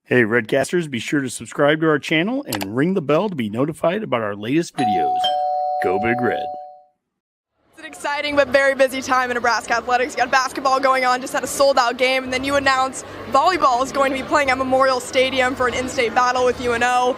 Hey, Redcasters, be sure to subscribe to our channel and ring the bell to be notified about our latest videos. Go Big Red. It's an exciting but very busy time in Nebraska athletics. You got basketball going on, just had a sold-out game, and then you announced volleyball is going to be playing at Memorial Stadium for an in-state battle with UNO.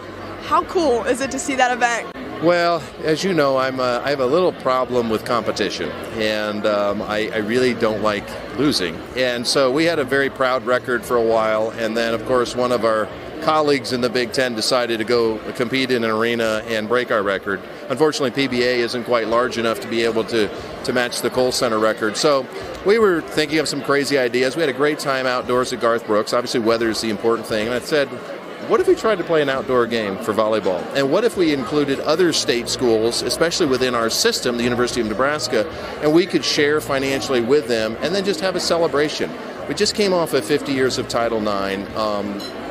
How cool is it to see that event? Well, as you know, I have a little problem with competition, and I really don't like losing. And so we had a very proud record for a while, and then, of course, one of our colleagues in the Big Ten decided to go compete in an arena and break our record. Unfortunately, PBA isn't quite large enough to be able to match the Kohl Center record. So we were thinking of some crazy ideas. We had a great time outdoors at Garth Brooks. Obviously, weather is the important thing. And I said, what if we tried to play an outdoor game for volleyball? And what if we included other state schools, especially within our system, the University of Nebraska, and we could share financially with them and then just have a celebration? We just came off of 50 years of Title IX.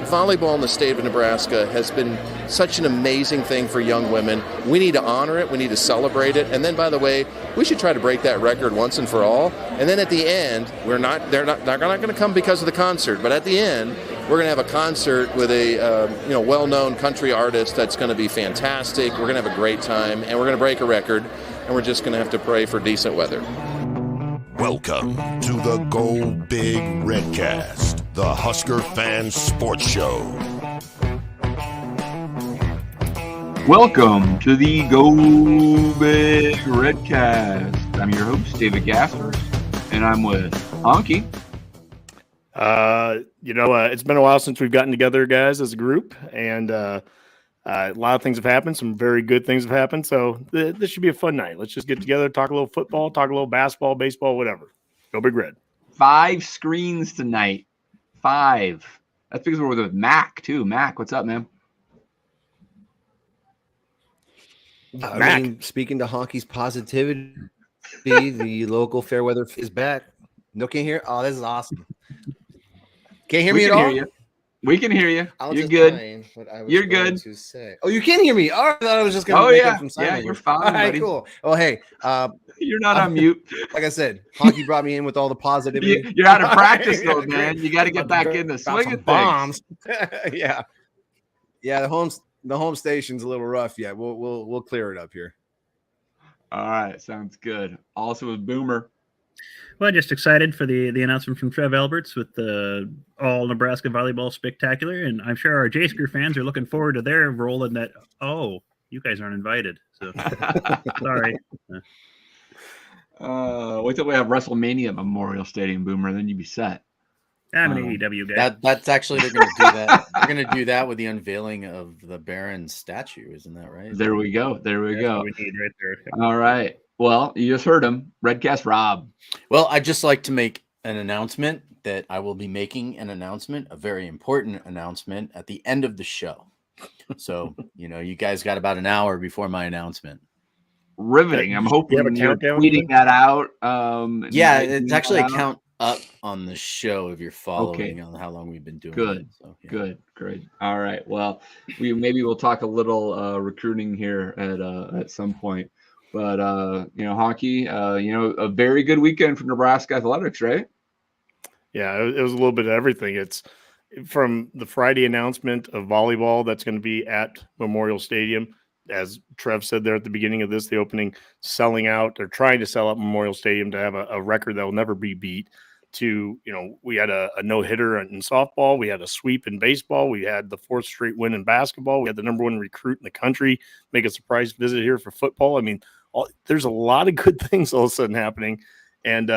Volleyball in the state of Nebraska has been such an amazing thing for young women. We need to honor it. We need to celebrate it. And then, by the way, we should try to break that record once and for all. And then at the end, they're not going to come because of the concert, but at the end, we're going to have a concert with a well-known country artist that's going to be fantastic. We're going to have a great time, and we're going to break a record, and we're just going to have to pray for decent weather. Welcome to the Go Big Redcast, the Husker Fan Sports Show. Welcome to the Go Big Redcast. I'm your host, David Gasper, and I'm with Honky. It's been a while since we've gotten together, guys, as a group, and a lot of things have happened. Some very good things have happened, so this should be a fun night. Let's just get together, talk a little football, talk a little basketball, baseball, whatever. Go Big Red. 5 screens tonight. 5. That's because we're with Mac, too. Mac, what's up, man? I mean, speaking to Honky's positivity, the local fair weather is back. No, can't hear. Oh, this is awesome. Can't hear me at all? We can hear you. You're good. You're good. Oh, you can hear me. Oh, I thought I was just going to make up some you're fine, all right, buddy. Cool. Well, hey. You're not on mute. Like I said, Honky brought me in with all the positivity. You're out of practice, though, man. You got to get back in the swing of bombs. Yeah. Yeah, the home station's a little rough yet. We'll clear it up here. All right. Sounds good. Also with Boomer. Well, just excited for the announcement from Trev Alberts with the All Nebraska Volleyball Spectacular, and I'm sure our J-Screw fans are looking forward to their role in that. Oh, you guys aren't invited, so sorry. Wait till we have WrestleMania at Memorial Stadium, Boomer, then you'd be set. I'm an AEW guy. That's actually they're going to do that. They're going to do that with the unveiling of the Baron statue, isn't that right? There we go. There we go. What we need right there. All right. Well, you just heard him. Redcast Rob. Well, I'd just like to make an announcement that I will be making an announcement, a very important announcement at the end of the show. So, you guys got about an hour before my announcement. Riveting. I'm hoping you're tweeting that out. Yeah, it's actually a count up on the show if you're following on how long we've been doing it. So, yeah. Good, great. All right. Well, we'll talk a little recruiting here at some point. But, hockey, a very good weekend for Nebraska athletics, right? Yeah, it was a little bit of everything. It's from the Friday announcement of volleyball that's going to be at Memorial Stadium. As Trev said there at the beginning of the opening, selling out. They're trying to sell out Memorial Stadium to have a record that will never be beat. We had a no-hitter in softball. We had a sweep in baseball. We had the 4th straight win in basketball. We had the number 1 recruit in the country make a surprise visit here for football. I mean, there's a lot of good things all of a sudden happening. And,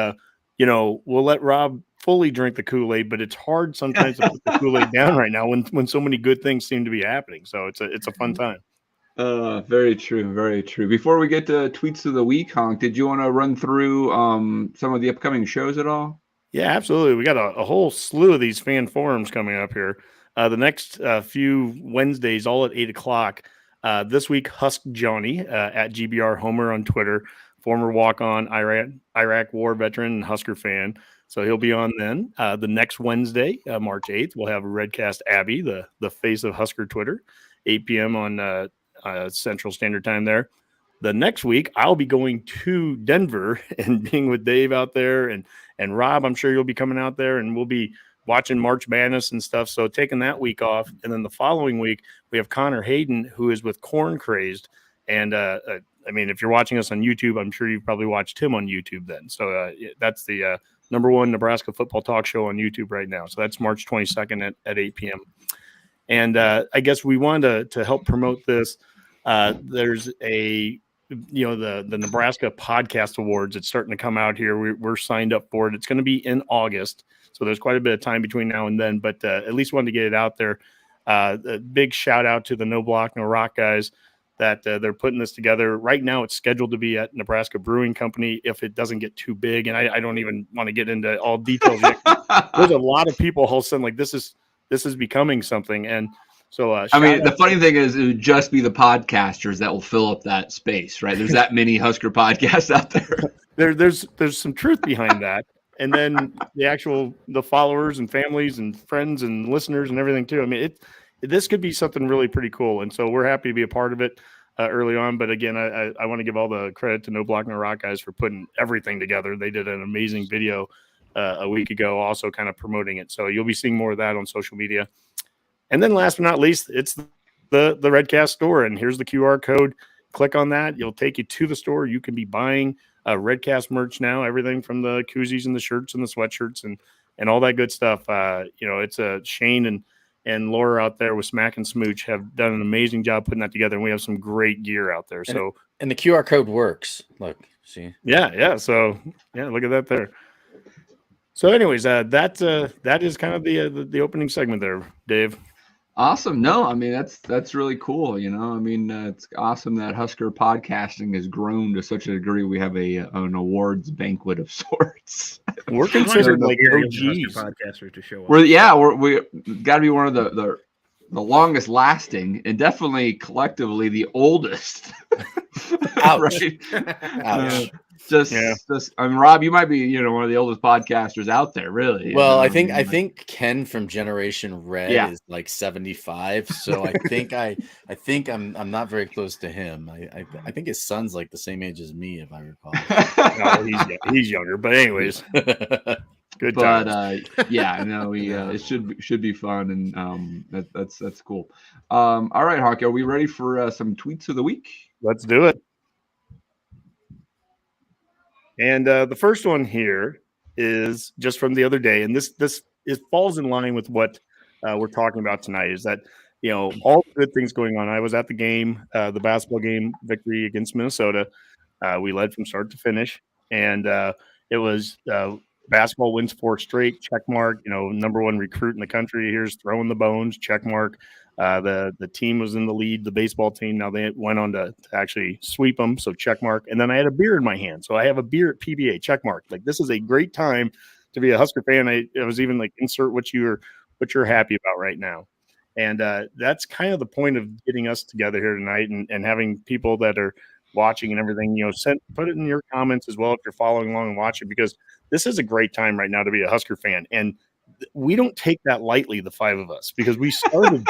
we'll let Rob fully drink the Kool-Aid, but it's hard sometimes to put the Kool-Aid down right now when so many good things seem to be happening. So it's a fun time. Very true. Very true. Before we get to tweets of the week, Honk, did you want to run through some of the upcoming shows at all? Yeah, absolutely. We got a whole slew of these fan forums coming up here. The next few Wednesdays, all at 8:00. This week, Husk Johnny at GBR Homer on Twitter, former walk-on Iraq War veteran and Husker fan. So he'll be on then. The next Wednesday, March 8th, we'll have Redcast Abby, the face of Husker Twitter, 8 p.m. on Central Standard Time there. The next week, I'll be going to Denver and being with Dave out there. And Rob, I'm sure you'll be coming out there, and we'll be watching March Madness and stuff. So taking that week off, and then the following week we have Connor Hayden, who is with Corn Crazed, and I mean, if you're watching us on YouTube, I'm sure you've probably watched him on YouTube then. So that's the #1 Nebraska football talk show on YouTube right now. So that's March 22nd at 8 p.m. And I guess we wanted to help promote this. There's the Nebraska Podcast Awards. It's starting to come out here. We're signed up for it. It's going to be in August. So there's quite a bit of time between now and then, but at least wanted to get it out there. A big shout out to the No Block, No Rock guys that they're putting this together. Right now it's scheduled to be at Nebraska Brewing Company if it doesn't get too big. And I don't even want to get into all details yet. There's a lot of people all of a sudden like this is becoming something. And so I mean, the funny thing is it would just be the podcasters that will fill up that space, right? There's that many Husker podcasts out there. There's some truth behind that. And then the followers and families and friends and listeners and everything too. I mean, this could be something really pretty cool. And so we're happy to be a part of it early on. But again, I want to give all the credit to No Block, No Rock guys for putting everything together. They did an amazing video a week ago, also kind of promoting it. So you'll be seeing more of that on social media. And then last but not least, it's the Redcast store. And here's the QR code. Click on that. It'll take you to the store. You can be buying Redcast merch now, everything from the koozies and the shirts and the sweatshirts and all that good stuff. It's Shane and Laura out there with Smack and Smooch have done an amazing job putting that together. And we have some great gear out there. And the QR code works. Look, see? Yeah. So look at that there. So anyways, that is kind of the opening segment there, Dave. Awesome. No, I mean, that's really cool. I mean, it's awesome that Husker podcasting has grown to such a degree. We have an awards banquet of sorts. We're considered like OGs podcasters to show up. We got to be one of the longest lasting and definitely collectively the oldest. Ouch. Right? Ouch. I mean, Rob, you might be, one of the oldest podcasters out there, really. Well, I think Ken from Generation Red is like 75, so I think I'm not very close to him. I think his son's like the same age as me, if I recall. No, he's younger, but anyways, good times. It should be fun, and that's cool. All right, Hawk, are we ready for some tweets of the week? Let's do it. And the first one here is just from the other day, and this falls in line with what we're talking about tonight. Is that all the good things going on? I was at the game, the basketball game victory against Minnesota. We led from start to finish, and it was basketball wins 4 straight. Check mark. #1 recruit in the country. Here's throwing the bones. Check mark. The team was in the lead, the baseball team. Now they went on to actually sweep them, so check mark. And then I had a beer in my hand, so I have a beer at PBA, check mark. Like, this is a great time to be a Husker fan. I was even like, insert what you're happy about right now. And that's kind of the point of getting us together here tonight and having people that are watching and everything, put it in your comments as well if you're following along and watching, because this is a great time right now to be a Husker fan. And we don't take that lightly, the 5 of us, because we started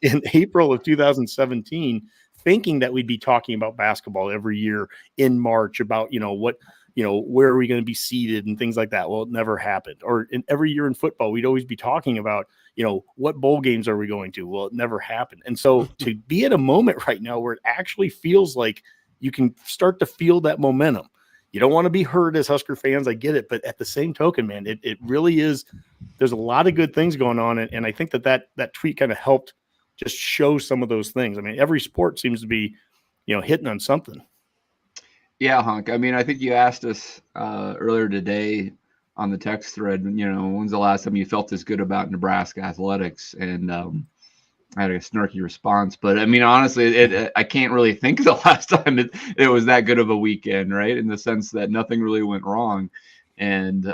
in April of 2017, thinking that we'd be talking about basketball every year in March about, where are we going to be seated and things like that. Well, it never happened. Or every year in football, we'd always be talking about, what bowl games are we going to? Well, it never happened. And so to be at a moment right now where it actually feels like you can start to feel that momentum. You don't want to be hurt as Husker fans. I get it. But at the same token, man, it really is. There's a lot of good things going on. And I think that tweet kind of helped just show some of those things. I mean, every sport seems to be, hitting on something. Yeah, Hunk. I mean, I think you asked us earlier today on the text thread, when's the last time you felt this good about Nebraska athletics? And I had a snarky response. But, I mean, honestly, I can't really think of the last time it was that good of a weekend, right, in the sense that nothing really went wrong. And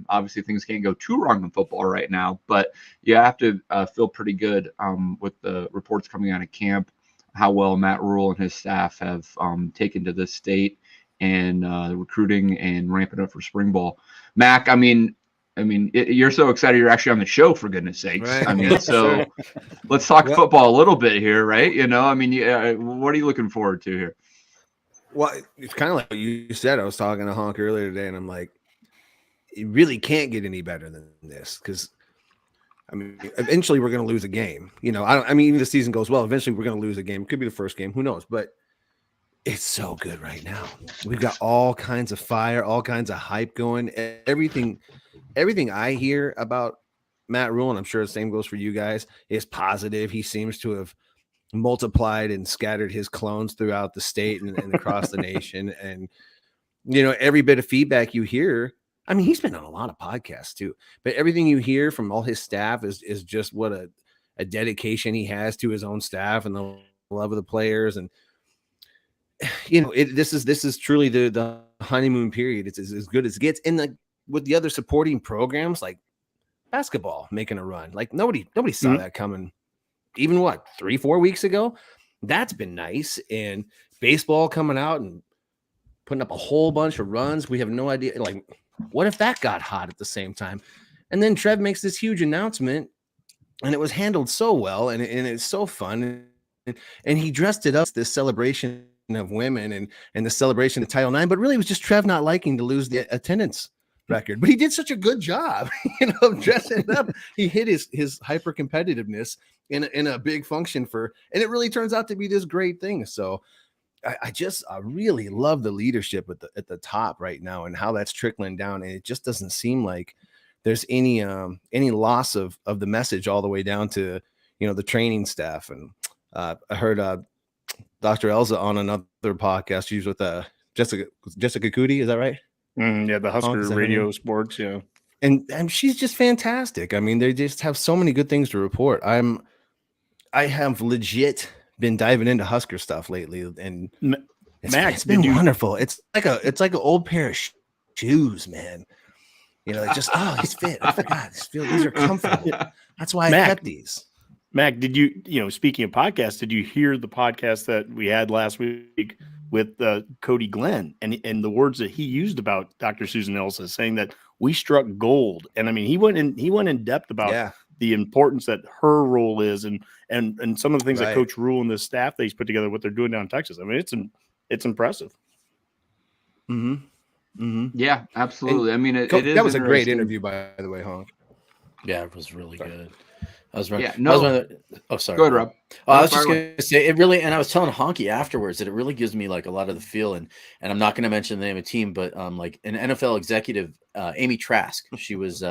obviously things can't go too wrong in football right now, but you have to feel pretty good with the reports coming out of camp, how well Matt Rule and his staff have taken to this state and the recruiting and ramping up for spring ball. Mac, I mean, you're so excited you're actually on the show, for goodness sakes. Right. I mean, so let's talk football a little bit here, right? I mean, what are you looking forward to here? Well, it's kind of like what you said. I was talking to Honk earlier today, and I'm like, it really can't get any better than this, because I mean, eventually we're going to lose a game. You know, I mean, even if the season goes well, eventually we're going to lose a game. It could be the first game. Who knows? But it's so good right now. We've got all kinds of fire, all kinds of hype going. Everything I hear about Matt Rule, and I'm sure the same goes for you guys, is positive. He seems to have multiplied and scattered his clones throughout the state and across the nation. And, you know, every bit of feedback you hear, I mean, he's been on a lot of podcasts too, but everything you hear from all his staff is just what a dedication he has to his own staff and the love of the players. And, you know, this is truly the honeymoon period. It's as good as it gets. And with the other supporting programs, like basketball making a run, like nobody saw that coming. Even 3-4 weeks ago, that's been nice. And baseball coming out and putting up a whole bunch of runs. We have no idea. Like, what if that got hot at the same time? And then Trev makes this huge announcement, and it was handled so well, and it's so fun. And he dressed it up as this celebration of women and the celebration of Title IX, but really it was just Trev not liking to lose the attendance record. But he did such a good job, you know, dressing it up. He hit his hyper competitiveness in a big function and it really turns out to be this great thing. So I really love the leadership at the top right now and how that's trickling down. And it just doesn't seem like there's any loss of the message all the way down to, you know, the training staff. And I heard Dr. Elza on another podcast. She's with Jessica Cootie. Is that right? Yeah, the Husker Radio Sports. Yeah, and she's just fantastic. I mean, they just have so many good things to report. I have legit been diving into Husker stuff lately, and it's been wonderful. It's like an old pair of shoes, man. You know, just he's fit. I forgot. These are comfortable. That's why I kept these. Mac, did you speaking of podcasts, did you hear the podcast that we had last week with Cody Glenn and the words that he used about Dr. Susan Elsa, saying that we struck gold? And I mean, he went in depth about the importance that her role is and some of the things that Coach Rule and the staff that he's put together, what they're doing down in Texas. I mean, it's impressive. Yeah, absolutely. And I mean, that was a great interview, by the way, Honk. Yeah, it was really good. I was right. Yeah, no. Sorry. Go ahead, Rob. I was just going to say it really, and I was telling Honky afterwards that it really gives me like a lot of the feel, and I'm not going to mention the name of the team, but like an NFL executive, Amy Trask, she was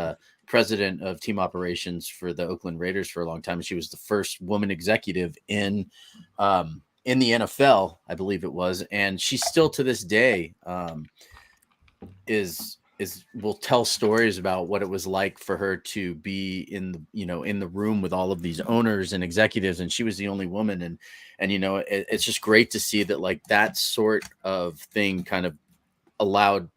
president of team operations for the Oakland Raiders for a long time, and she was the first woman executive in the NFL, I believe it was, and she still to this day will tell stories about what it was like for her to be in the room with all of these owners and executives, and she was the only woman, and you know, it's just great to see that like that sort of thing kind of allowed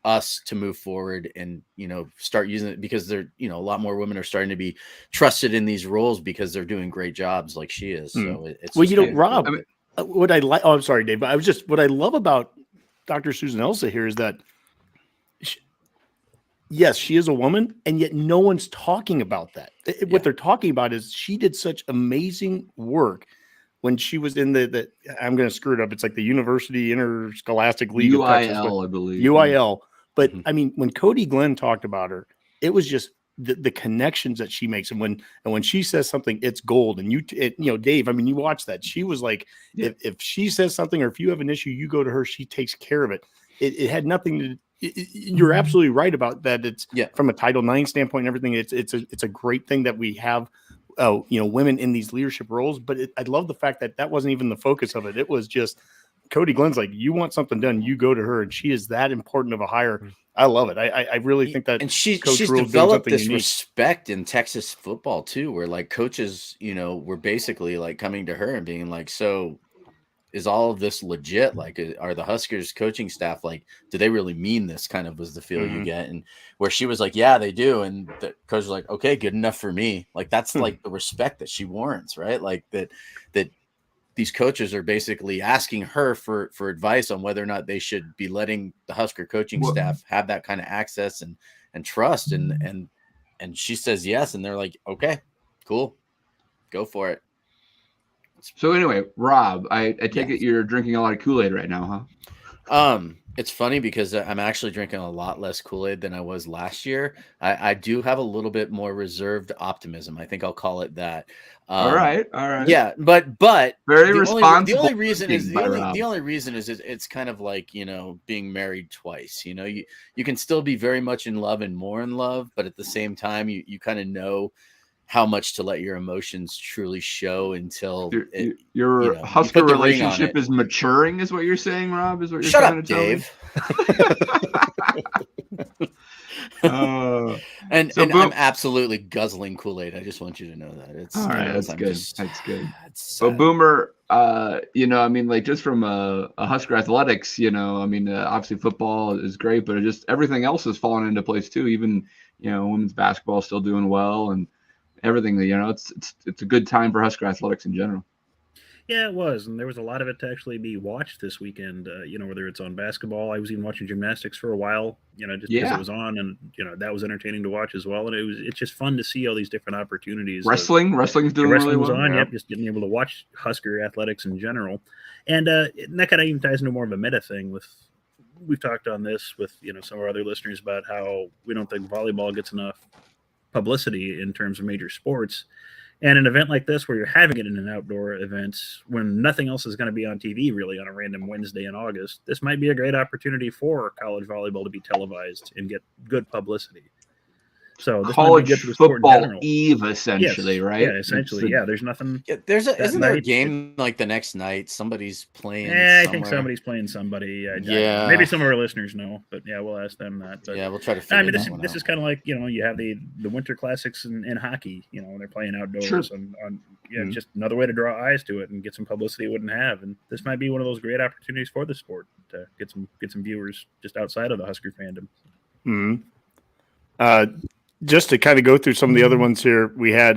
us to move forward and, you know, start using it, because they're, you know, a lot more women are starting to be trusted in these roles because they're doing great jobs like she is. So it's well, you know, Rob, I mean, what I like, I'm sorry, Dave, but what I love about Dr. Susan Elsa here is that yes, she is a woman, and yet no one's talking about that. What they're talking about is she did such amazing work when she was in the I'm going to screw it up. It's like the University Interscholastic League UIL, of Texas, I believe. UIL. But I mean, when Cody Glenn talked about her, it was just the connections that she makes, and when she says something, it's gold. And you know, Dave, I mean, you watch that. She was like, if she says something, or if you have an issue, you go to her. She takes care of it. It had nothing to. You're absolutely right about that. It's from a Title IX standpoint and everything. It's a great thing that we have, you know, women in these leadership roles. But I love the fact that wasn't even the focus of it. It was just Cody Glenn's like, you want something done, you go to her, and she is that important of a hire. I love it. I really think that, and she's Rule's developed this unique respect in Texas football too, where like coaches, you know, were basically like coming to her and being like, so is all of this legit? Like, are the Huskers coaching staff, like, do they really mean this? Kind of was the feel you get. And where she was like, yeah, they do. And the coach was like, okay, good enough for me. Like, that's like the respect that she warrants, right? Like that these coaches are basically asking her for advice on whether or not they should be letting the Husker coaching staff have that kind of access and trust. And she says yes. And they're like, okay, cool, go for it. So anyway, Rob, I take it you're drinking a lot of Kool-Aid right now, huh? It's funny because I'm actually drinking a lot less Kool-Aid than I was last year. I do have a little bit more reserved optimism. I think I'll call it that. All right, all right. Yeah, but Very the responsible only reason is thinking by Rob. the only reason is it's kind of like, being married twice. You can still be very much in love and more in love, but at the same time you kind of know how much to let your emotions truly show until your you Husker put the ring on relationship it. is maturing, is what you're saying, Rob? Is what you're Shut trying up, to tell me? Dave. And I'm absolutely guzzling Kool-Aid. I just want you to know that. It's all right. That's I'm good. just- That's good. it's So sad. Boomer, I mean, like just from a Husker athletics, I mean, obviously football is great, but just everything else has fallen into place too. Even women's basketball is still doing well, and everything. It's a good time for Husker athletics in general. Yeah, it was, and there was a lot of it to actually be watched this weekend. Whether it's on basketball, I was even watching gymnastics for a while. Just because Yeah. it was on, and that was entertaining to watch as well. And it's just fun to see all these different opportunities. Wrestling's doing Wrestling really was well. on. Yeah. Yep, just getting able to watch Husker athletics in general, and that kind of even ties into more of a meta thing. We've talked on this with some of our other listeners about how we don't think volleyball gets enough publicity in terms of major sports. And an event like this, where you're having it in an outdoor event when nothing else is going to be on TV really on a random Wednesday in August, this might be a great opportunity for college volleyball to be televised and get good publicity. So this might be good College for the sport in football general. eve, essentially, Yes. right? Yeah, essentially. There's nothing. Yeah, that isn't there a night, game like the next night? Somebody's playing. I think somewhere. somebody's playing somebody. I don't know. Yeah. Maybe some of our listeners know, but yeah, we'll ask them that. But Yeah, we'll try to figure I mean, that one this out. is kind of like you have the winter classics in hockey. They're playing outdoors, Sure. on just another way to draw eyes to it and get some publicity it wouldn't have. And this might be one of those great opportunities for the sport to get some viewers just outside of the Husker fandom. Just to kind of go through some of the other ones here, we had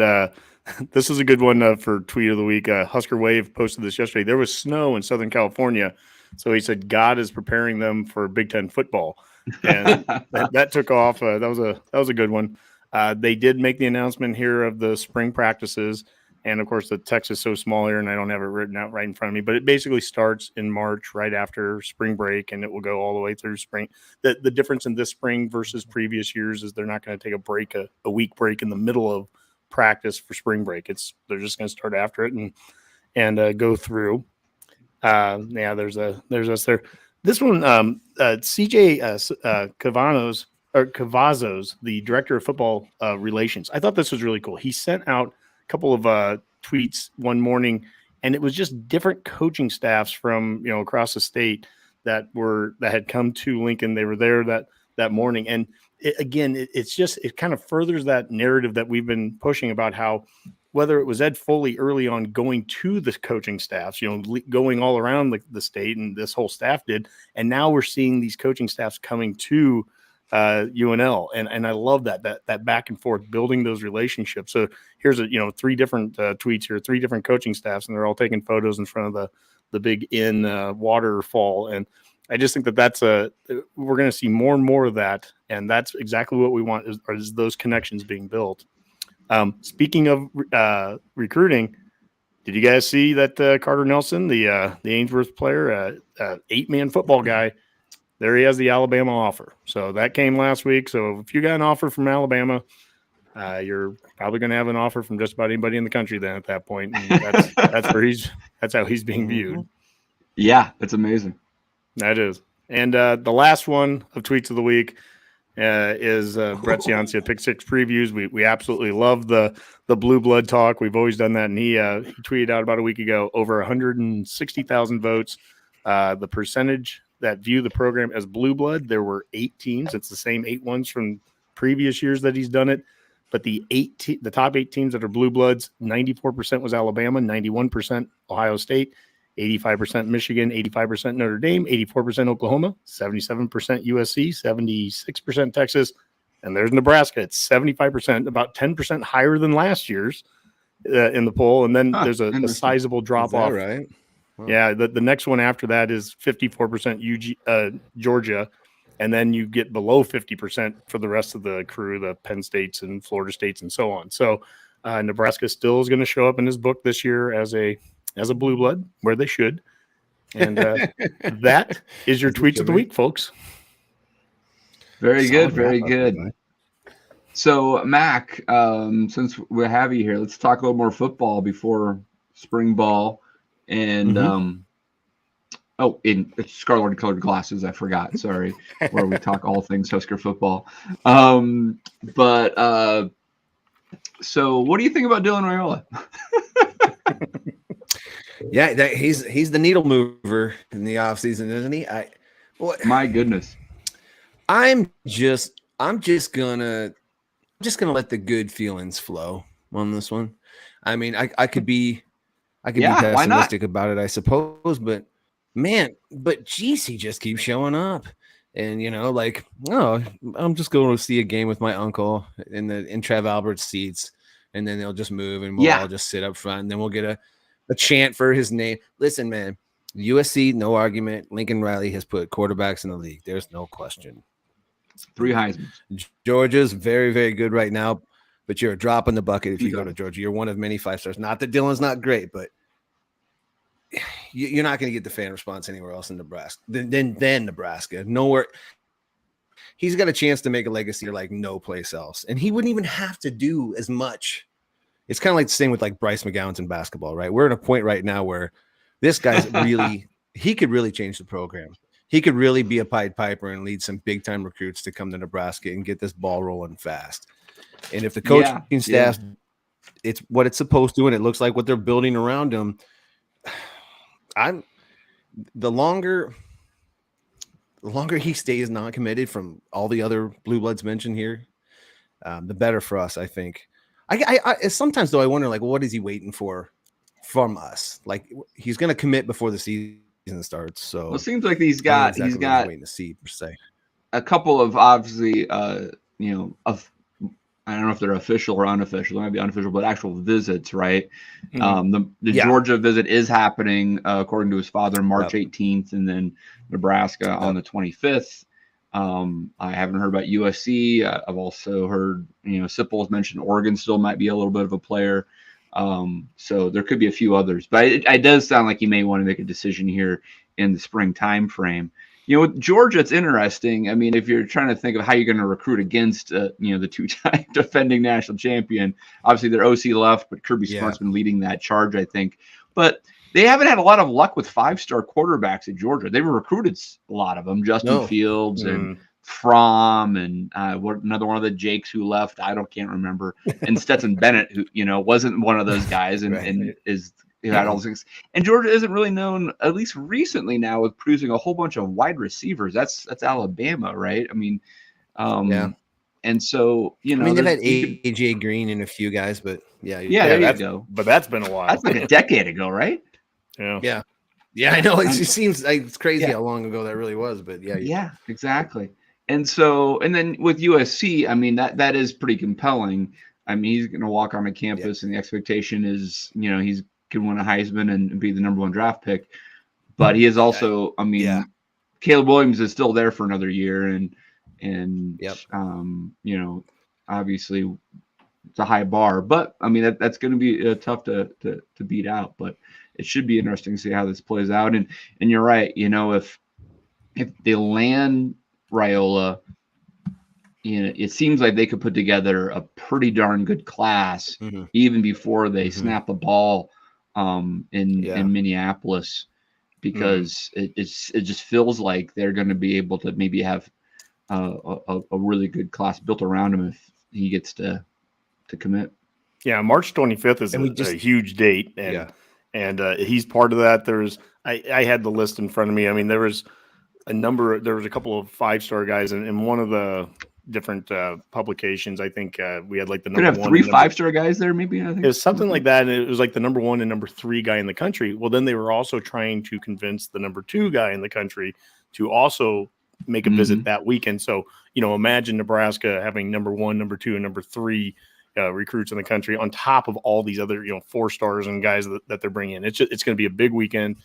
this is a good one for tweet of the week. Husker Wave posted this yesterday. There was snow in Southern California, so he said God is preparing them for Big Ten football, and that took off. That was a good one. They did make the announcement here of the spring practices, and of course the text is so small here, and I don't have it written out right in front of me. But it basically starts in March, right after spring break, and it will go all the way through spring. The difference in this spring versus previous years is they're not going to take a break, a week break in the middle of practice for spring break. They're just going to start after it and go through. There's us there. This one, CJ Cavazos, the director of football relations. I thought this was really cool. He sent out a couple of tweets one morning, and it was just different coaching staffs from across the state that had come to Lincoln. They were there that morning, and it kind of furthers that narrative that we've been pushing about how whether it was Ed Foley early on going to the coaching staffs, going all around the state, and this whole staff did, and now we're seeing these coaching staffs coming to UNL, and I love that back and forth, building those relationships. So here's three different tweets here, three different coaching staffs, and they're all taking photos in front of the big waterfall, and I just think that's we're going to see more and more of that, and that's exactly what we want is those connections being built. Speaking of recruiting, did you guys see that Carter Nelson, the Ainsworth player, 8-man football guy, there he has the Alabama offer. So that came last week. So if you got an offer from Alabama, you're probably going to have an offer from just about anybody in the country then at that point. And that's how he's being viewed. Yeah, it's amazing. That is. And the last one of tweets of the week is Brett Ciancia Pick Six previews. We absolutely love the blue blood talk. We've always done that. And he tweeted out about a week ago over 160,000 votes. The percentage that view the program as blue blood, there were 8 teams. It's the same 8 ones from previous years that he's done it. But the top 8 teams that are blue bloods, 94% was Alabama, 91% Ohio State, 85% Michigan, 85% Notre Dame, 84% Oklahoma, 77% USC, 76% Texas, and there's Nebraska. It's 75%, about 10% higher than last year's in the poll. And then there's a sizable drop off. Right? Wow. Yeah, the next one after that is 54% Georgia, and then you get below 50% for the rest of the crew, the Penn States and Florida States and so on. So Nebraska still is going to show up in his book this year as a blue blood, where they should. And that is your tweets of the week, folks. Very Solid good. Very wrap-up, good. everybody. So, Mac, since we have you here, let's talk a little more football before spring ball. And in Scarlet colored glasses, I forgot. Sorry, where we talk all things Husker football. So what do you think about Dylan Raiola? Yeah, he's the needle mover in the offseason, isn't he? My goodness. I'm just gonna let the good feelings flow on this one. I mean, I could be Yeah, be why not? pessimistic about it, I suppose, but geez, he just keeps showing up. And I'm just going to see a game with my uncle in Trev Albert's seats, and then they'll just move and we'll all just sit up front, and then we'll get a chant for his name. Listen, man, USC, no argument. Lincoln Riley has put quarterbacks in the league. There's no question. 3 Heisman. Georgia's very, very good right now, but you're a drop in the bucket if you go to Georgia. You're one of many 5-stars. Not that Dylan's not great, but you're not going to get the fan response anywhere else in Nebraska. Then Nebraska. Nowhere. He's got a chance to make a legacy like no place else. And he wouldn't even have to do as much. It's kind of like the same with like Bryce McGowan's in basketball, right? We're at a point right now where this guy's he could really change the program. He could really be a Pied Piper and lead some big time recruits to come to Nebraska and get this ball rolling fast. And if the coaching staff, it's what it's supposed to, and it looks like what they're building around him. The longer he stays non-committed from all the other blue bloods mentioned here, the better for us, I think. I sometimes though I wonder, like, what is he waiting for from us? Like, he's going to commit before the season starts. So it seems like he's got waiting to see per se. A couple of obviously I don't know if they're official or unofficial. They might be unofficial, but actual visits, right? The Georgia visit is happening according to his father, March 18th, and then Nebraska on the 25th. I haven't heard about USC. I've also heard, Sipples mentioned Oregon still might be a little bit of a player. So there could be a few others, but it does sound like he may want to make a decision here in the spring time frame. With Georgia, it's interesting. I mean, if you're trying to think of how you're going to recruit against, the 2-time defending national champion, obviously their OC left, but Kirby Smart's been leading that charge, I think. But they haven't had a lot of luck with 5-star quarterbacks at Georgia. They've recruited a lot of them, Justin Fields and Fromm and another one of the Jakes who left. Can't remember. And Stetson Bennett, who, wasn't one of those guys and is – had all those things. And Georgia isn't really known, at least recently now, with producing a whole bunch of wide receivers. That's Alabama, right? I mean, and so, they've had AJ Green and a few guys, but there you go. But that's been a while. That's like a decade ago, right? Yeah, I know. It just seems like it's crazy how long ago that really was, but yeah, exactly. And so, and then with USC, I mean, that is pretty compelling. I mean, he's going to walk on a campus, and the expectation is, he's can win a Heisman and be the number 1 draft pick, but he is also, Caleb Williams is still there for another year, and obviously it's a high bar, but I mean that's going to be tough to beat out, but it should be interesting to see how this plays out. And you're right, if they land Raiola, it seems like they could put together a pretty darn good class even before they snap the ball in Minneapolis, because it just feels like they're going to be able to maybe have a really good class built around him if he gets to commit. Yeah, March 25th is a huge date, and he's part of that. I had the list in front of me. I mean, there was a couple of 5-star guys, and one of the different publications. I think we had like the number 1. Could have 3 5-star guys there, maybe. I think it was something like that, and it was like the number 1 and number 3 guy in the country. Well, then they were also trying to convince the number 2 guy in the country to also make a visit that weekend. So imagine Nebraska having number 1, number 2, and number 3 recruits in the country on top of all these other 4-stars and guys that they're bringing in. It's going to be a big weekend,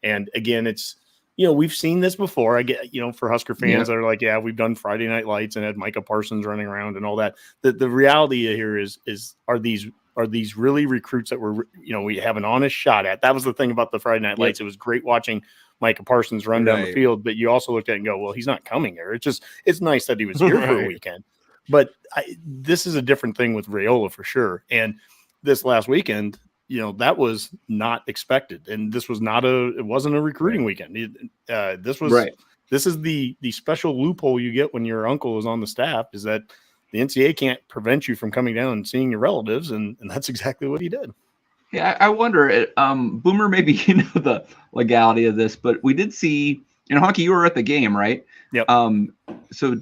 and again, it's. We've seen this before. I get, for Husker fans that are like, we've done Friday Night Lights and had Micah Parsons running around and all that. The reality here is are these are these really recruits that we're, we have an honest shot at. That was the thing about the Friday Night Lights. It was great watching Micah Parsons run down the field, but you also looked at it and go, well, he's not coming here. It's nice that he was here for a weekend, but this is a different thing with Raiola for sure. And this last weekend, that was not expected. And this was it wasn't a recruiting weekend. This is the special loophole you get when your uncle is on the staff, is that the NCAA can't prevent you from coming down and seeing your relatives. And that's exactly what he did. Yeah, I wonder, Boomer, maybe you know the legality of this, but we did see, Honky, you were at the game, right? Yep. So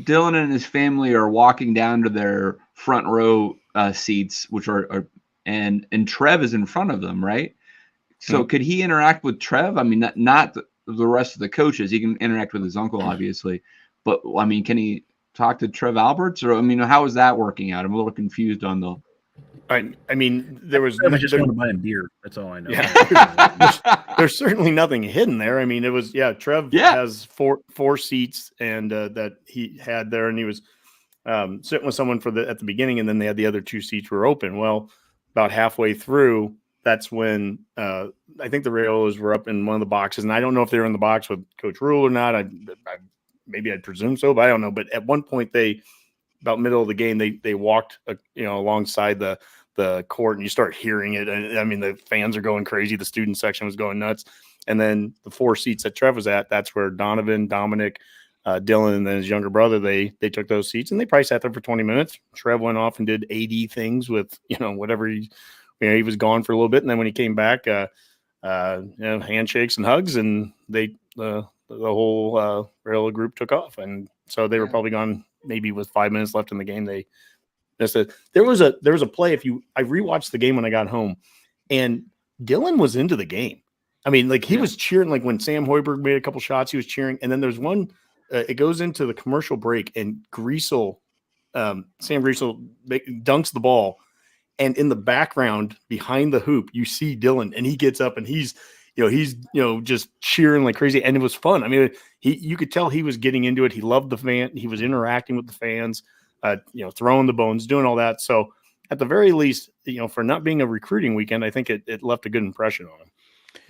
Dylan and his family are walking down to their front row seats, which are and Trev is in front of them, right? So could he interact with Trev? I mean, not the rest of the coaches. He can interact with his uncle, obviously, but I mean, can he talk to Trev Alberts, or I mean, how is that working out? I'm a little confused on the. I mean, there was. I just want to buy a beer. That's all I know. Yeah. there's certainly nothing hidden there. I mean, it was Trev has four seats, and that he had there, and he was sitting with someone at the beginning, and then they had the other two seats were open. Well, about halfway through, that's when I think the Raiolas were up in one of the boxes, and I don't know if they were in the box with Coach Rule or not. Maybe I'd presume so, but I don't know. But at one point, about middle of the game, they walked alongside the court, and you start hearing it. And I mean, the fans are going crazy. The student section was going nuts. And then the four seats that Trev was at, that's where Donovan, Dominic, Dylan, and then his younger brother, they took those seats, and they probably sat there for 20 minutes. Trev went off and did 80 things with, whatever he was gone for a little bit. And then when he came back, handshakes and hugs, and the whole Raiola group took off. And so they were probably gone maybe with 5 minutes left in the game. They missed it. There was a play. I rewatched the game when I got home, and Dylan was into the game. I mean, like he was cheering, like when Sam Hoiberg made a couple shots, he was cheering. And then there's one, it goes into the commercial break, and Sam Greasel dunks the ball. And in the background behind the hoop, you see Dylan, and he gets up and he's just cheering like crazy. And it was fun. I mean, you could tell he was getting into it. He loved the fan. He was interacting with the fans, throwing the bones, doing all that. So at the very least, for not being a recruiting weekend, I think it left a good impression on him.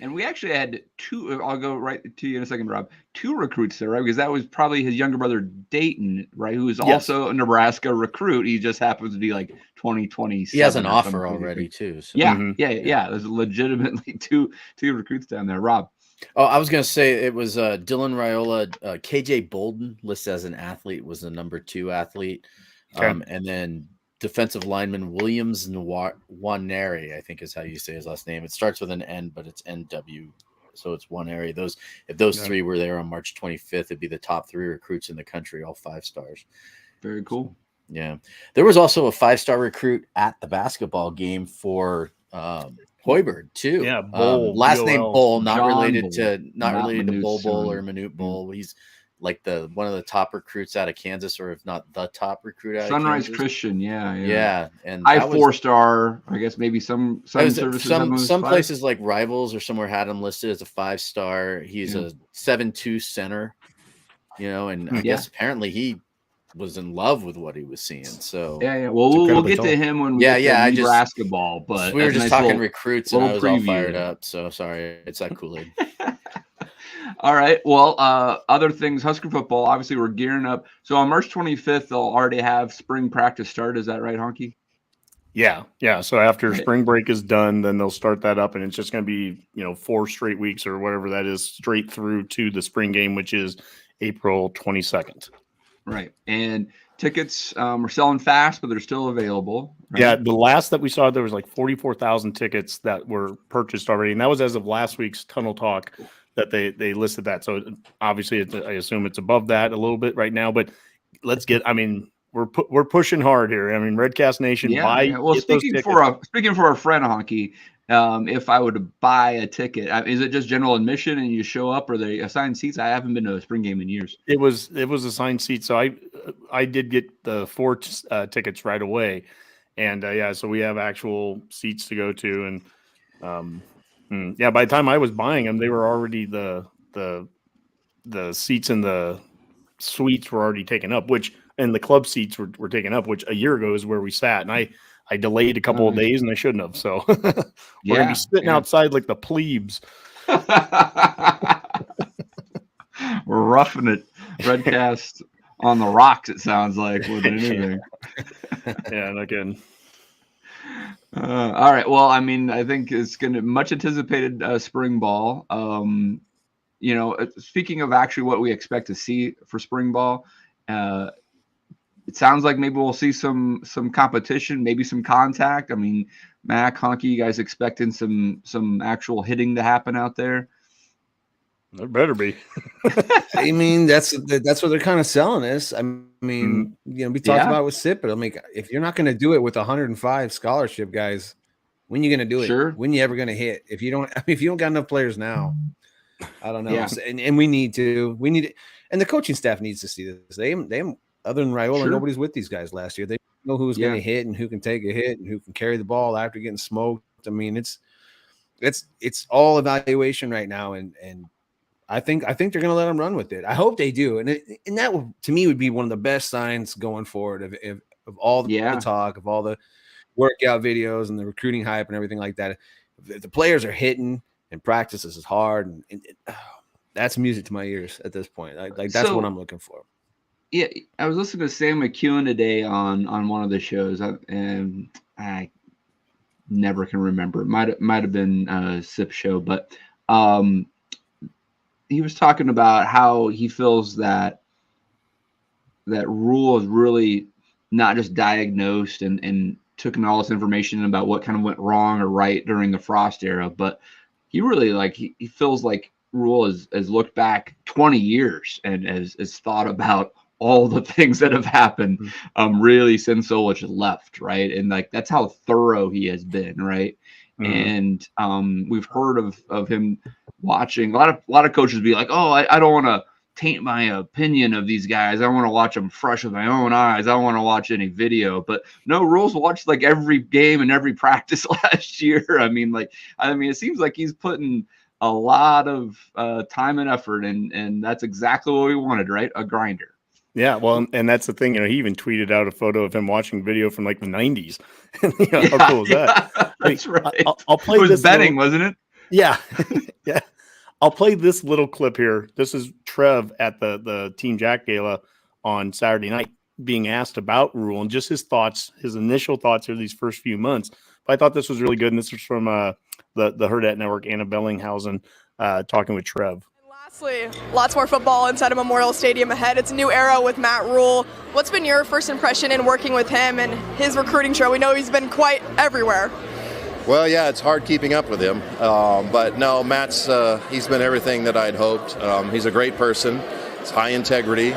And we actually had two, I'll go right to you in a second, Rob, two recruits there, right? Because that was probably his younger brother, Dayton, right? Who is also a Nebraska recruit. He just happens to be like 2027. He has an offer already too. So. Yeah. There's legitimately two recruits down there. Rob. Oh, I was going to say it was Dylan Raiola. KJ Bolden listed as an athlete, was the number 2 athlete. Okay. And then defensive lineman Williams Nwaneri, I think is how you say his last name. It starts with an N, but it's NW. So it's Nwaneri. If those three were there on March 25th, it'd be the top 3 recruits in the country, all 5 stars. Very cool. Yeah. There was also a 5-star recruit at the basketball game for Hoiberg too. Yeah, Bull, last name Bull, not John related Bull. to Bull or Manute Bull. He's like one of the top recruits out of Kansas, or if not the top recruit out Sunrise of Kansas. Christian, yeah. And I 4-star, I guess maybe some services. Some places like Rivals or somewhere had him listed as a 5-star. He's a 7'2" center, and I guess apparently he was in love with what he was seeing. So yeah. Well, we'll get to him when we get to Neebrasketball. But we were just talking recruits, and I was all preview. fired up. So sorry, it's that Kool-Aid. All right. Well, other things, Husker football, obviously we're gearing up. So on March 25th, they'll already have spring practice start. Is that right, Honky? Yeah. So after spring break is done, then they'll start that up, and it's just going to be, 4 straight weeks or whatever that is, straight through to the spring game, which is April 22nd. Right. And tickets are selling fast, but they're still available. Right? Yeah. The last that we saw, there was like 44,000 tickets that were purchased already. And that was as of last week's Tunnel Talk that they listed that. So obviously I assume it's above that a little bit right now, but we're pushing hard here. I mean, Redcast Nation, Well, speaking for our friend Honky, if I were to buy a ticket, is it just general admission and you show up, or they assign seats? I haven't been to a spring game in years. It was assigned seats. So I did get the 4 tickets right away, and so we have actual seats to go to, and by the time I was buying them, they were already the seats in the suites were already taken up, and the club seats were taken up, which a year ago is where we sat. And I delayed a couple of days and I shouldn't have. So we're gonna be sitting outside like the plebes. We're roughing it. Redcast on the rocks, it sounds like, more than anything. Yeah, not kidding. All right. Well, I mean, I think it's going to much anticipated spring ball. You know, speaking of actually what we expect to see for spring ball, it sounds like maybe we'll see some competition, maybe some contact. I mean, Mac, Honky, you guys expecting some actual hitting to happen out there? There better be. I mean, that's what they're kind of selling us. I mean, you know, we talked about it with SIP, but I mean, if you're not going to do it with 105 scholarship guys, when are you going to do it? Sure. When you ever going to hit? If you don't got enough players now, I don't know. Yeah. And we need it, and the coaching staff needs to see this. They other than Raiola, nobody's with these guys last year. They know who's going to hit and who can take a hit and who can carry the ball after getting smoked. I mean, it's all evaluation right now, and I think they're going to let them run with it. I hope they do, and that to me would be one of the best signs going forward of all the talk, of all the workout videos and the recruiting hype and everything like that. If the players are hitting and practices is hard, and that's music to my ears at this point. Like that's what I'm looking for. Yeah, I was listening to Sam McEwen today on one of the shows, and I never can remember. It might have been a SIP show, but he was talking about how he feels that Rule is really not just diagnosed and took in all this information about what kind of went wrong or right during the Frost era, but he really he feels like Rule has looked back 20 years and has thought about all the things that have happened really since Solich has left, right? And that's how thorough he has been, right? And we've heard of him watching a lot of coaches be like, oh, I don't want to taint my opinion of these guys. I want to watch them fresh with my own eyes. I don't want to watch any video. But no, Rules watched every game and every practice last year. I mean, it seems like he's putting a lot of time and effort, and that's exactly what we wanted, right? A grinder. Yeah, well, and that's the thing. You know, he even tweeted out a photo of him watching video from the 90s. How cool is that? That's right. I'll play it was this betting, wasn't it? Yeah, yeah. I'll play this little clip here. This is Trev at the Team Jack Gala on Saturday night being asked about Rule and just his thoughts, his initial thoughts of these first few months. But I thought this was really good, and this was from the Hurrdat Network, Anna Bellinghausen, talking with Trev. Lastly, lots more football inside of Memorial Stadium ahead. It's a new era with Matt Rule. What's been your first impression in working with him and his recruiting trail? We know he's been quite everywhere. Well, yeah, it's hard keeping up with him. But no, Matt's he's been everything that I'd hoped. He's a great person. He's high integrity.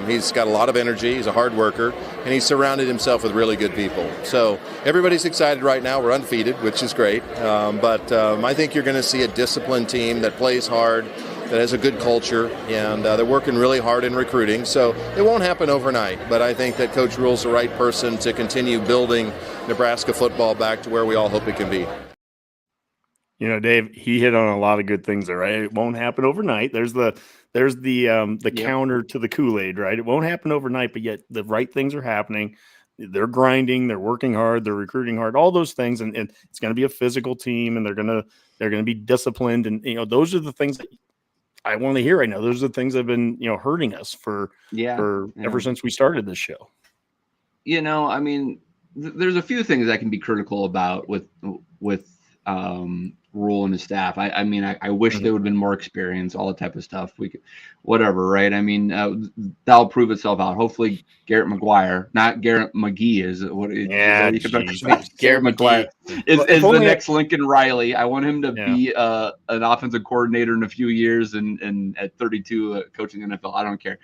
He's got a lot of energy. He's a hard worker. And he's surrounded himself with really good people. So everybody's excited right now. We're undefeated, which is great. But I think you're going to see a disciplined team that plays hard, that has a good culture, and they're working really hard in recruiting. So it won't happen overnight, but I think that Coach Rule's the right person to continue building Nebraska football back to where we all hope it can be. You know, Dave, he hit on a lot of good things there, right? It won't happen overnight. There's the counter to the Kool-Aid, right? It won't happen overnight, but yet the right things are happening. They're grinding, they're working hard, they're recruiting hard, all those things, and it's going to be a physical team, and they're going to be disciplined, and those are the things that I want to hear right now. Those are the things that have been, hurting us for ever since we started this show. I mean, there's a few things I can be critical about with Rule and his staff. I mean, I wish they would have been more experienced, all that type of stuff. We could, whatever, right? I mean, that'll prove itself out. Hopefully, Garrett McGuire, not Garrett McGee, is what? Garrett McGuire is the next Lincoln Riley. I want him to be an offensive coordinator in a few years, and at 32, coaching the NFL. I don't care.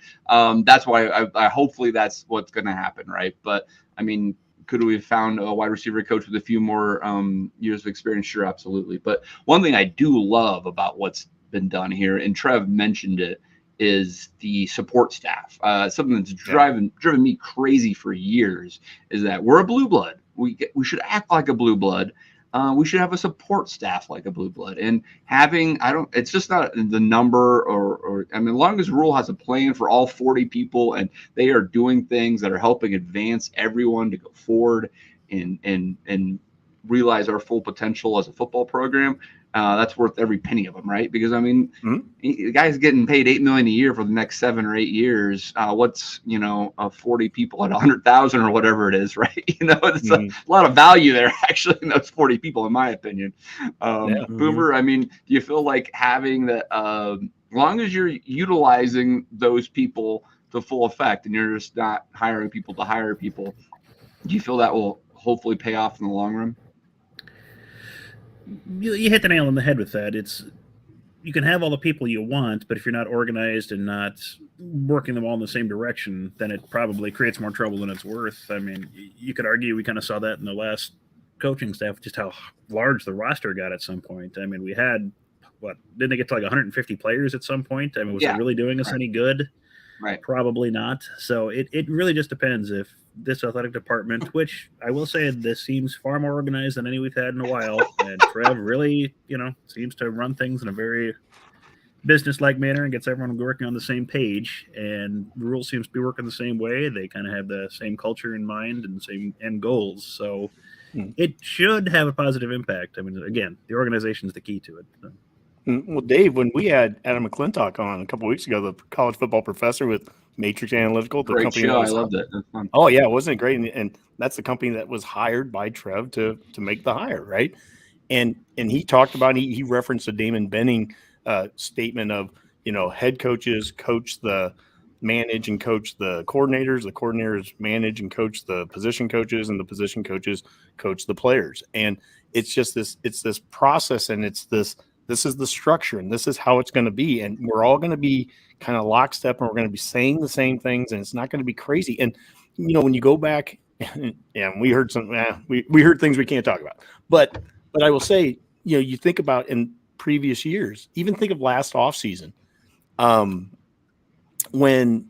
That's why I hopefully that's what's going to happen, right? But I mean, could we have found a wide receiver coach with a few more years of experience? Sure, absolutely. But one thing I do love about what's been done here, and Trev mentioned it, is the support staff. Something that's driven me crazy for years is that we're a blue blood. We should act like a blue blood. We should have a support staff like a blue blood. And it's just not the number or as long as Rule has a plan for all 40 people and they are doing things that are helping advance everyone to go forward, and realize our full potential as a football program, that's worth every penny of them, right? Because I mean, the guy's getting paid $8 million a year for the next 7 or 8 years. What's 40 people at 100,000 or whatever it is, right? It's a lot of value there actually in those 40 people, in my opinion. Boomer, I mean, do you feel like having that? As long as you're utilizing those people to full effect, and you're just not hiring people to hire people, do you feel that will hopefully pay off in the long run? You hit the nail on the head with that. You can have all the people you want, but if you're not organized and not working them all in the same direction, then it probably creates more trouble than it's worth. I mean, you could argue we kind of saw that in the last coaching staff, just how large the roster got at some point. I mean, we had, didn't they get to like 150 players at some point? I mean, was it really doing us any good? Right. Probably not. So it really just depends if this athletic department, which I will say this seems far more organized than any we've had in a while. And Trev really, seems to run things in a very business-like manner and gets everyone working on the same page. And Rule seems to be working the same way. They kind of have the same culture in mind and the same end goals. So it should have a positive impact. I mean, again, the organization is the key to it. So. Well, Dave, when we had Adam McClintock on a couple of weeks ago, the college football professor with Matrix Analytical, the great company show. I loved it. It was fun. Oh yeah, wasn't it great? And that's the company that was hired by Trev to make the hire, right? And he talked about he referenced a Damon Benning statement of head coaches manage and coach the coordinators manage and coach the position coaches, and the position coaches coach the players. And it's just this process, and this is the structure, and this is how it's going to be. And we're all going to be kind of lockstep, and we're going to be saying the same things, and it's not going to be crazy. And, when you go back, we heard we heard things we can't talk about. But I will say, you think about in previous years, even think of last offseason, when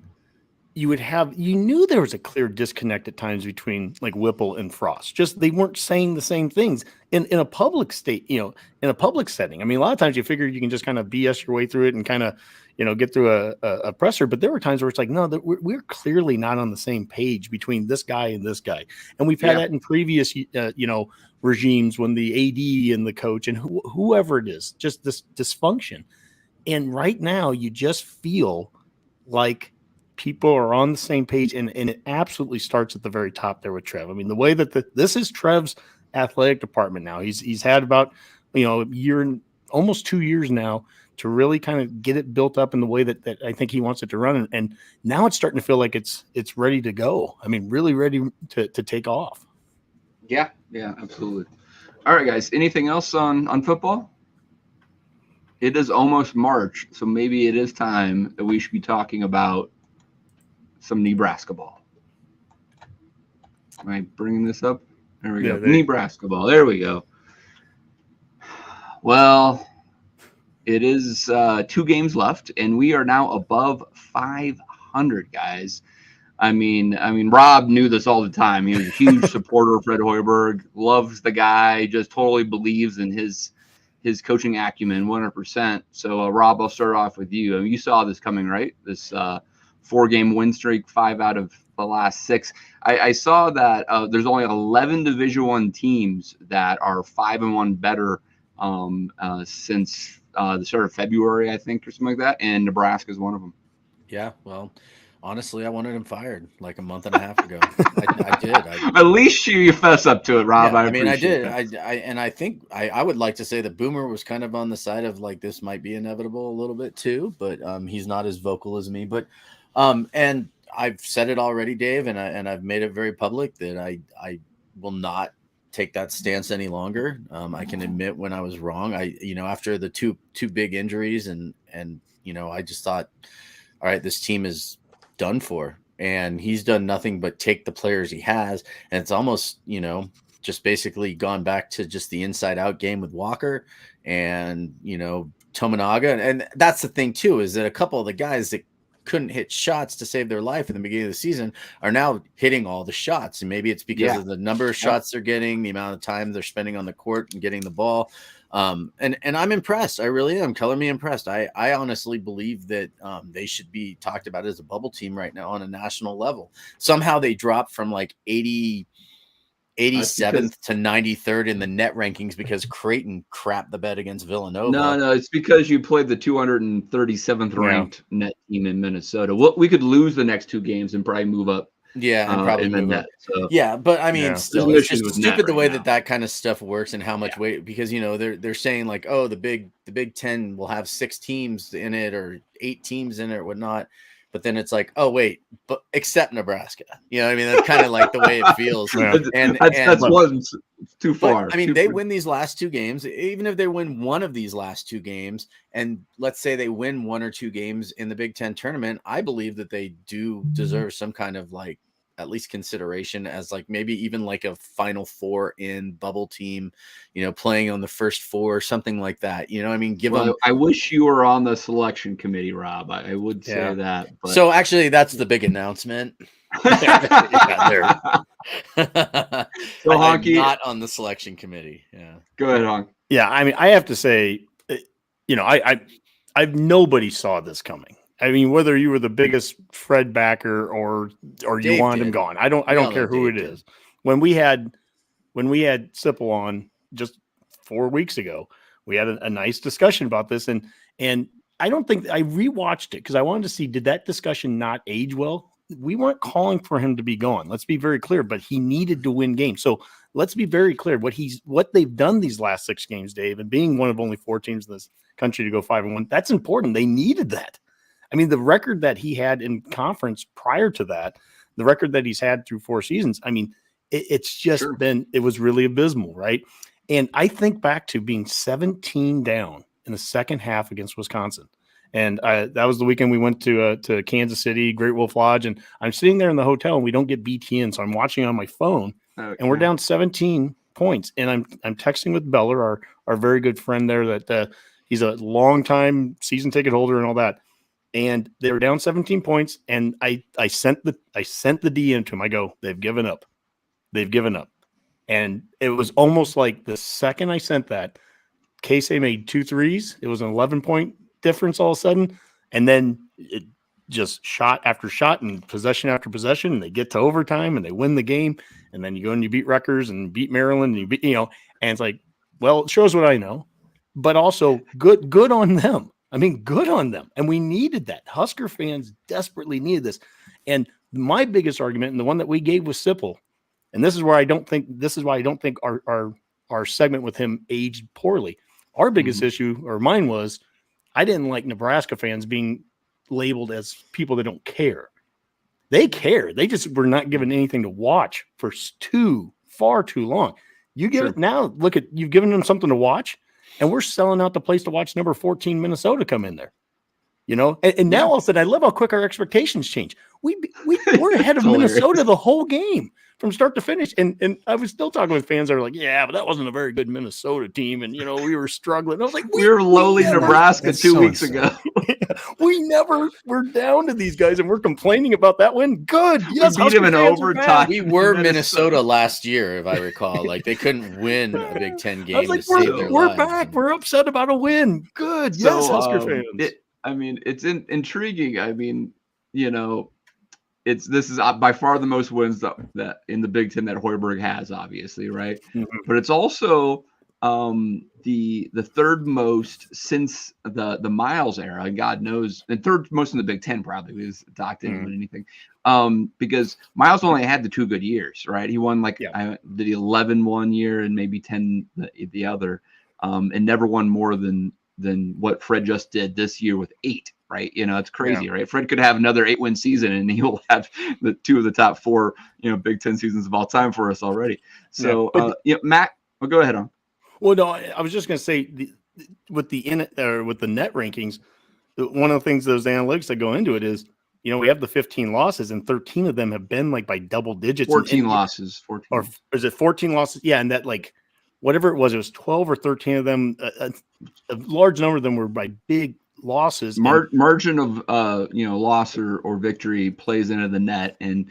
you knew there was a clear disconnect at times between like Whipple and Frost. Just they weren't saying the same things in a public state, in a public setting. I mean, a lot of times you figure you can just kind of BS your way through it and kind of, get through a presser. But there were times where it's like, no, we're clearly not on the same page between this guy and this guy. And we've had that in previous, regimes when the AD and the coach and whoever it is, just this dysfunction. And right now you just feel like people are on the same page, and it absolutely starts at the very top there with Trev. I mean, the way that this is Trev's athletic department now. He's had about a year and almost 2 years now to really kind of get it built up in the way that I think he wants it to run, and now it's starting to feel like it's ready to go. I mean, really ready to take off. Yeah, absolutely. All right, guys. Anything else on football? It is almost March, so maybe it is time that we should be talking about some Neebrasketball. Am I bringing this up? There we go. Neebrasketball. There we go. Well, it is 2 games left, and we are now above 500, guys. I mean, Rob knew this all the time. He was a huge supporter of Fred Hoiberg, loves the guy, just totally believes in his coaching acumen 100%. So, Rob, I'll start off with you. I mean, you saw this coming, right? This 4-game win streak, 5 out of the last 6. I saw that there's only 11 Division I teams that are 5-1 better since the start of February, I think, or something like that, and Nebraska is one of them. Yeah, well, honestly, I wanted him fired like a month and a half ago. I did. At least you fess up to it, Rob. Yeah, I mean, I did. I think I would like to say that Boomer was kind of on the side of like this might be inevitable a little bit too, but he's not as vocal as me. But and I've said it already, Dave, and I've made it very public that I will not take that stance any longer. I can admit when I was wrong. After the two big injuries and I just thought, all right, this team is done for, and he's done nothing but take the players he has, and it's almost just basically gone back to just the inside out game with Walker and Tominaga, and that's the thing too, is that a couple of the guys that couldn't hit shots to save their life in the beginning of the season are now hitting all the shots, and maybe it's because of the number of shots they're getting, the amount of time they're spending on the court and getting the ball. And I'm impressed. I really am. Color me impressed. I honestly believe that they should be talked about as a bubble team right now on a national level. Somehow they dropped from like 88 87th to 93rd in the net rankings because Creighton crapped the bed against Villanova. No, it's because you played the 237th ranked net team in Minnesota. We could lose the next 2 games and probably move up. Yeah, and probably in the move net. up. So Yeah, but I mean, still, it's just stupid the way that kind of stuff works and how much weight, because they're saying like, oh, the Big Ten will have 6 teams in it or 8 teams in it or whatnot. But then it's like, oh wait, but except Nebraska. You know what I mean? That's kind of like the way it feels. And that's one too far. But, I mean, they win these last 2 games. Even if they win one of these last 2 games, and let's say they win 1 or 2 games in the Big Ten tournament, I believe that they do deserve some kind of like at least consideration as like maybe even like a Final Four in bubble team, playing on the first 4 or something like that. I mean, them. I wish you were on the selection committee, Rob. I would say that. But... So actually, that's the big announcement. So Honky, not on the selection committee. Yeah. Go ahead, Honk. Yeah, I mean, I have to say, nobody saw this coming. I mean, whether you were the biggest Fred backer or you wanted him gone, I don't care who it is. When we had Sipple on just 4 weeks ago, we had a nice discussion about this, and I don't think I rewatched it because I wanted to see, did that discussion not age well? We weren't calling for him to be gone. Let's be very clear, but he needed to win games. So let's be very clear what they've done these last 6 games, Dave, and being one of only 4 teams in this country to go 5-1, that's important. They needed that. I mean, the record that he had in conference prior to that, the record that he's had through 4 seasons, I mean, it's just it was really abysmal, right? And I think back to being 17 down in the second half against Wisconsin. And that was the weekend we went to Kansas City, Great Wolf Lodge, and I'm sitting there in the hotel and we don't get BTN, so I'm watching on my phone, and we're down 17 points. And I'm texting with Beller, our very good friend there, that he's a longtime season ticket holder and all that. And they were down 17 points, and I sent the DM to him. I go, they've given up. And it was almost like the second I sent that, Casey made 2 threes. It was an 11-point difference all of a sudden, and then it just shot after shot and possession after possession, and they get to overtime and they win the game, and then you go and you beat Rutgers and beat Maryland, and you beat, and it's like, well, it shows what I know, but also good on them. I mean, good on them. And we needed that. Husker fans desperately needed this. And my biggest argument, and the one that we gave was Sipple, and this is why I don't think our segment with him aged poorly. Our biggest issue, or mine, was I didn't like Nebraska fans being labeled as people that don't care. They care. They just were not given anything to watch for far too long. You give it now, you've given them something to watch. And we're selling out the place to watch number 14 Minnesota come in there, And now all of a sudden, I love how quick our expectations change. We're ahead of Minnesota the whole game from start to finish. And I was still talking with fans that are like, yeah, but that wasn't a very good Minnesota team. And, we were struggling. I was like, we were lowly Nebraska 2 weeks ago. We never were down to these guys, and we're complaining about that win. Good. Yes, we beat them in overtime. We were Minnesota last year, if I recall. Like, they couldn't win a Big Ten game. I was like, we're back. We're upset about a win. Good. Yes, Husker fans. It's intriguing. I mean, this is by far the most wins that in the Big Ten that Hoiberg has, obviously, right? Mm-hmm. But it's also the third most since the Miles era, God knows, and third most in the Big Ten probably, because Doc didn't win anything. Because Miles only had the 2 good years, right? He won did 11 one year and maybe 10 the other, and never won more than what Fred just did this year with 8. Right, it's crazy, right? Fred could have another 8-win season, and he will have the 2 of the top 4, Big Ten seasons of all time for us already. So, Matt, go ahead on. Well, no, I was just going to say with the net rankings, one of the things, those analytics that go into it is, we have the 15 losses, and 13 of them have been like by double digits. 14 losses, 14. Or is it 14 losses? Yeah, and that whatever it was 12 or 13 of them. A large number of them were by big losses. Margin of loss or victory plays into the net, and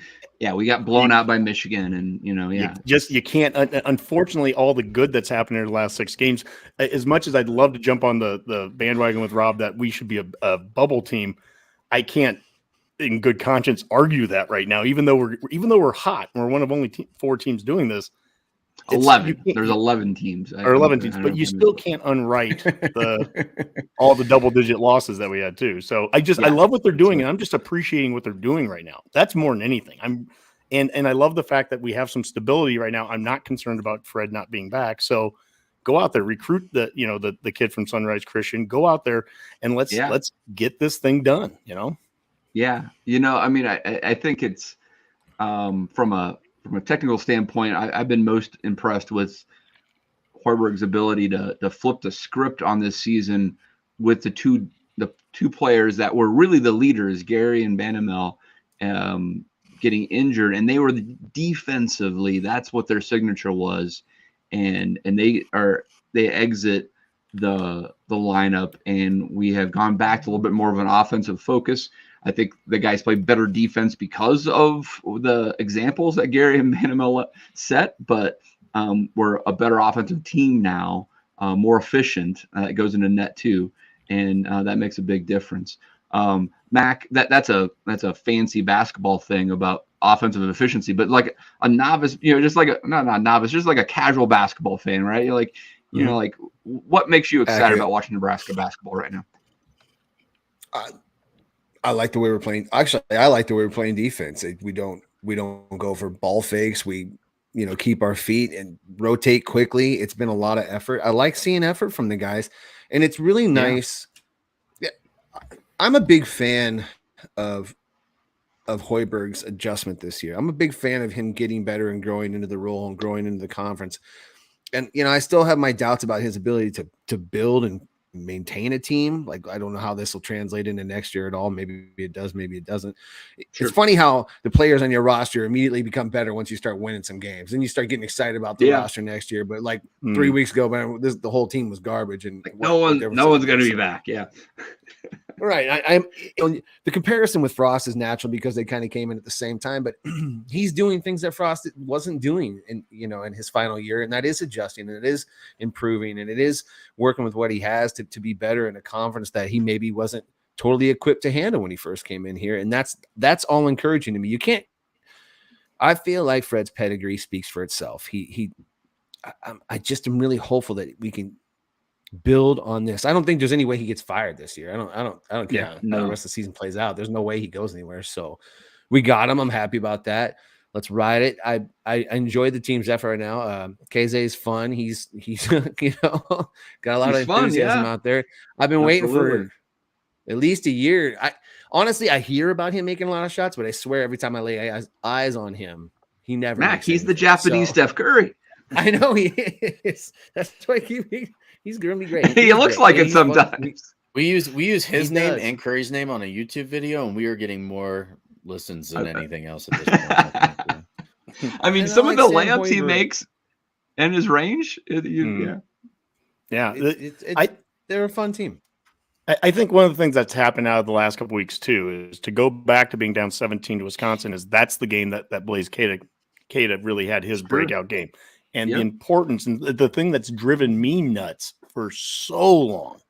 we got blown out by Michigan, and you can't. Unfortunately, all the good that's happened in the last 6 games, as much as I'd love to jump on the bandwagon with Rob that we should be a bubble team, I can't in good conscience argue that right now. Even though we're hot, and we're one of only 4 teams doing this, 11. There's 11 teams. Or 11 teams, but you still can't unwrite all the double-digit losses that we had too. So I love what they're doing, and I'm just appreciating what they're doing right now. That's more than anything. And I love the fact that we have some stability right now. I'm not concerned about Fred not being back. So go out there, recruit the kid from Sunrise Christian. Go out there and let's get this thing done. Yeah, I mean, I think it's from a technical standpoint, I've been most impressed with Hoiberg's ability to flip the script on this season with the two players that were really the leaders, Gary and Banamel, getting injured, and they were defensively. That's what their signature was, and they exit the lineup, and we have gone back to a little bit more of an offensive focus. I think the guys play better defense because of the examples that Gary and Banamel set, but we're a better offensive team now, more efficient. It goes into net too, and that makes a big difference. Mac, that's a fancy basketball thing about offensive efficiency, but like a novice, just like not novice, just like a casual basketball fan, right? You're like, like what makes you excited about watching Nebraska basketball right now? I like the way we're playing. Actually, I like the way we're playing defense. We don't go for ball fakes. We, keep our feet and rotate quickly. It's been a lot of effort. I like seeing effort from the guys, and it's really nice. Yeah. I'm a big fan of Hoiberg's adjustment this year. I'm a big fan of him getting better and growing into the role and growing into the conference. And, I still have my doubts about his ability to build and maintain a team. Like, I don't know how this will translate into next year at all. Maybe it does, maybe it doesn't. Sure. It's funny how the players on your roster immediately become better once you start winning some games, and you start getting excited about the roster next year. But like 3 weeks ago, man, the whole team was garbage, and no one's going to be back. Yeah. Right. I'm the comparison with Frost is natural because they kind of came in at the same time, but he's doing things that Frost wasn't doing in his final year. And that is adjusting, and it is improving, and it is working with what he has to be better in a conference that he maybe wasn't totally equipped to handle when he first came in here. And that's all encouraging to me. I feel like Fred's pedigree speaks for itself. I just am really hopeful that we can build on this. I don't think there's any way he gets fired this year. I don't care how the rest of the season plays out. There's no way he goes anywhere. So we got him. I'm happy about that. Let's ride it. I enjoy the team's effort right now. KZ is fun. He's got a lot of enthusiasm out there. I've been waiting for at least a year. I hear about him making a lot of shots, but I swear every time I lay eyes on him, he never. Mac, he's the Japanese Steph Curry. I know he is. That's why he's going to be great. He looks like it sometimes. We use his name and Curry's name on a YouTube video, and we are getting more listens than anything else at this point. I mean, some of the layups he makes and his range. They're a fun team. I think one of the things that's happened out of the last couple weeks too is to go back to being down 17 to Wisconsin. That's the game that Blaze Cada really had his breakout game. And the importance and the thing that's driven me nuts for so long,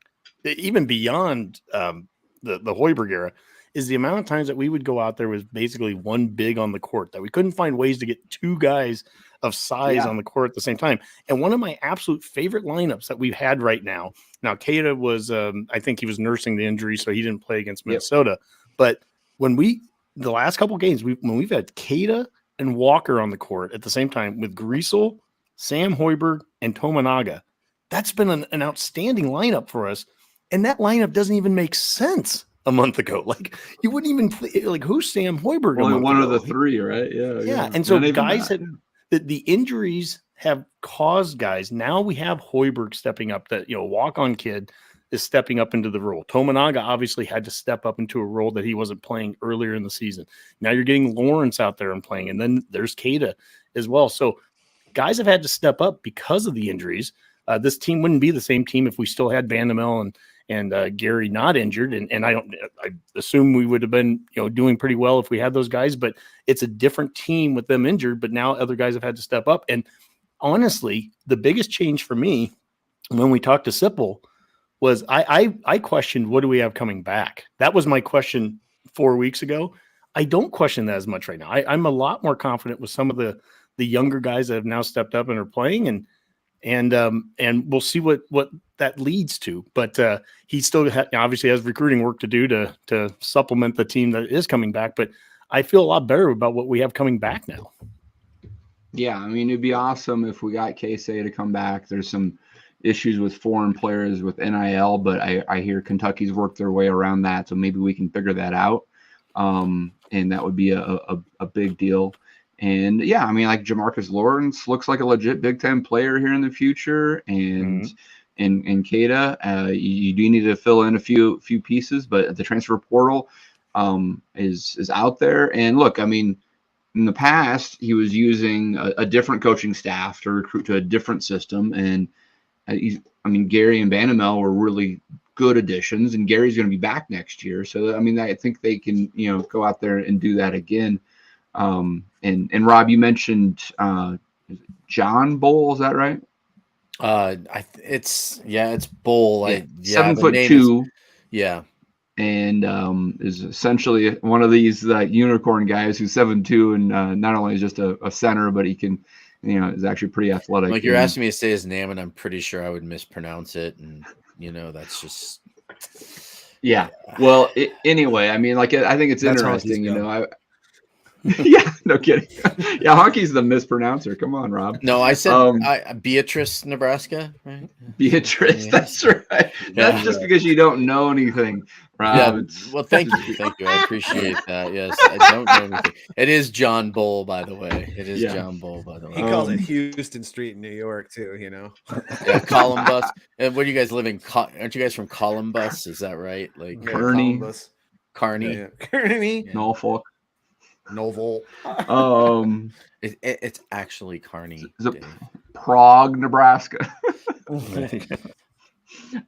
even beyond the Hoiberg era, is the amount of times that we would go out there with basically one big on the court, that we couldn't find ways to get two guys of size on the court at the same time. And one of my absolute favorite lineups that we've had right now, Cada was, I think he was nursing the injury, so he didn't play against Minnesota. But the last couple games, when we've had Cada and Walker on the court at the same time with Griesel, Sam Hoiberg, and Tominaga, that's been an outstanding lineup for us. And that lineup doesn't even make sense a month ago. Like, you wouldn't even who's Sam Hoiberg? Only one of the three, right? Yeah. And so guys the injuries have caused guys. Now we have Hoiberg stepping up. That walk-on kid is stepping up into the role. Tominaga obviously had to step up into a role that he wasn't playing earlier in the season. Now you're getting Lawrence out there and playing, and then there's Cada as well. So guys have had to step up because of the injuries. This team wouldn't be the same team if we still had Vandemel and Gary not injured. And I assume we would have been doing pretty well if we had those guys. But it's a different team with them injured. But now other guys have had to step up. And honestly, the biggest change for me when we talked to Sipple was I questioned, what do we have coming back? That was my question 4 weeks ago. I don't question that as much right now. I'm a lot more confident with some of the the younger guys that have now stepped up and are playing, and we'll see what that leads to. But he still obviously has recruiting work to do to supplement the team that is coming back. But I feel a lot better about what we have coming back now. Yeah, I mean, it'd be awesome if we got Casey to come back. There's some issues with foreign players with NIL, but I hear Kentucky's worked their way around that, so maybe we can figure that out. And that would be a big deal. And yeah, I mean, like Jamarcus Lawrence looks like a legit Big Ten player here in the future, and Keita, you do need to fill in a few pieces, but the transfer portal is out there. And look, I mean, in the past, he was using a different coaching staff to recruit to a different system, and Gary and Banamel were really good additions, and Gary's going to be back next year. So I mean, I think they can go out there and do that again. And Rob, you mentioned John Bowl, is that right? It's Bowl. Yeah. 7'2". Yeah. And is essentially one of these unicorn guys who's 7'2", and not only is just a center, but he can, is actually pretty athletic. Like, you're asking me to say his name, and I'm pretty sure I would mispronounce it, and that's just. Yeah. Well, anyway, I mean, like, I think it's That's interesting. Yeah, no kidding. Yeah, Honky's the mispronouncer. Come on, Rob. No, I said Beatrice, Nebraska, right? Beatrice, Yeah. that's right. That's just because you don't know anything, Rob. Yeah. Well, thank you. I appreciate that. Yes, I don't know anything. It is John Bull, by the way. It is John Bull, by the way. He calls it Houston Street in New York too. Yeah, Columbus. And where do you guys live in? Aren't you guys from Columbus? Is that right? Like Kearney, Kearney, Kearney, Norfolk. Novel. It's actually Kearney. Prague, Nebraska.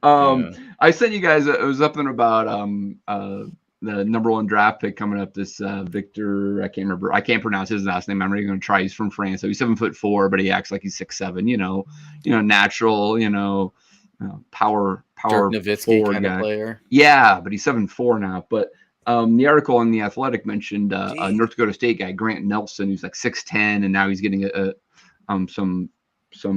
I sent you guys. It was something about the number 1 draft pick coming up. This Victor, I can't remember. I can't pronounce his last name. I'm really going to try. He's from France, so he's 7'4", but he acts like he's 6'7". Natural. Power Dirk Nowitzki forward kind guy. of player. Yeah, but he's 7'4" now. But the article in The Athletic mentioned a North Dakota State guy, Grant Nelson, who's like 6'10", and now he's getting some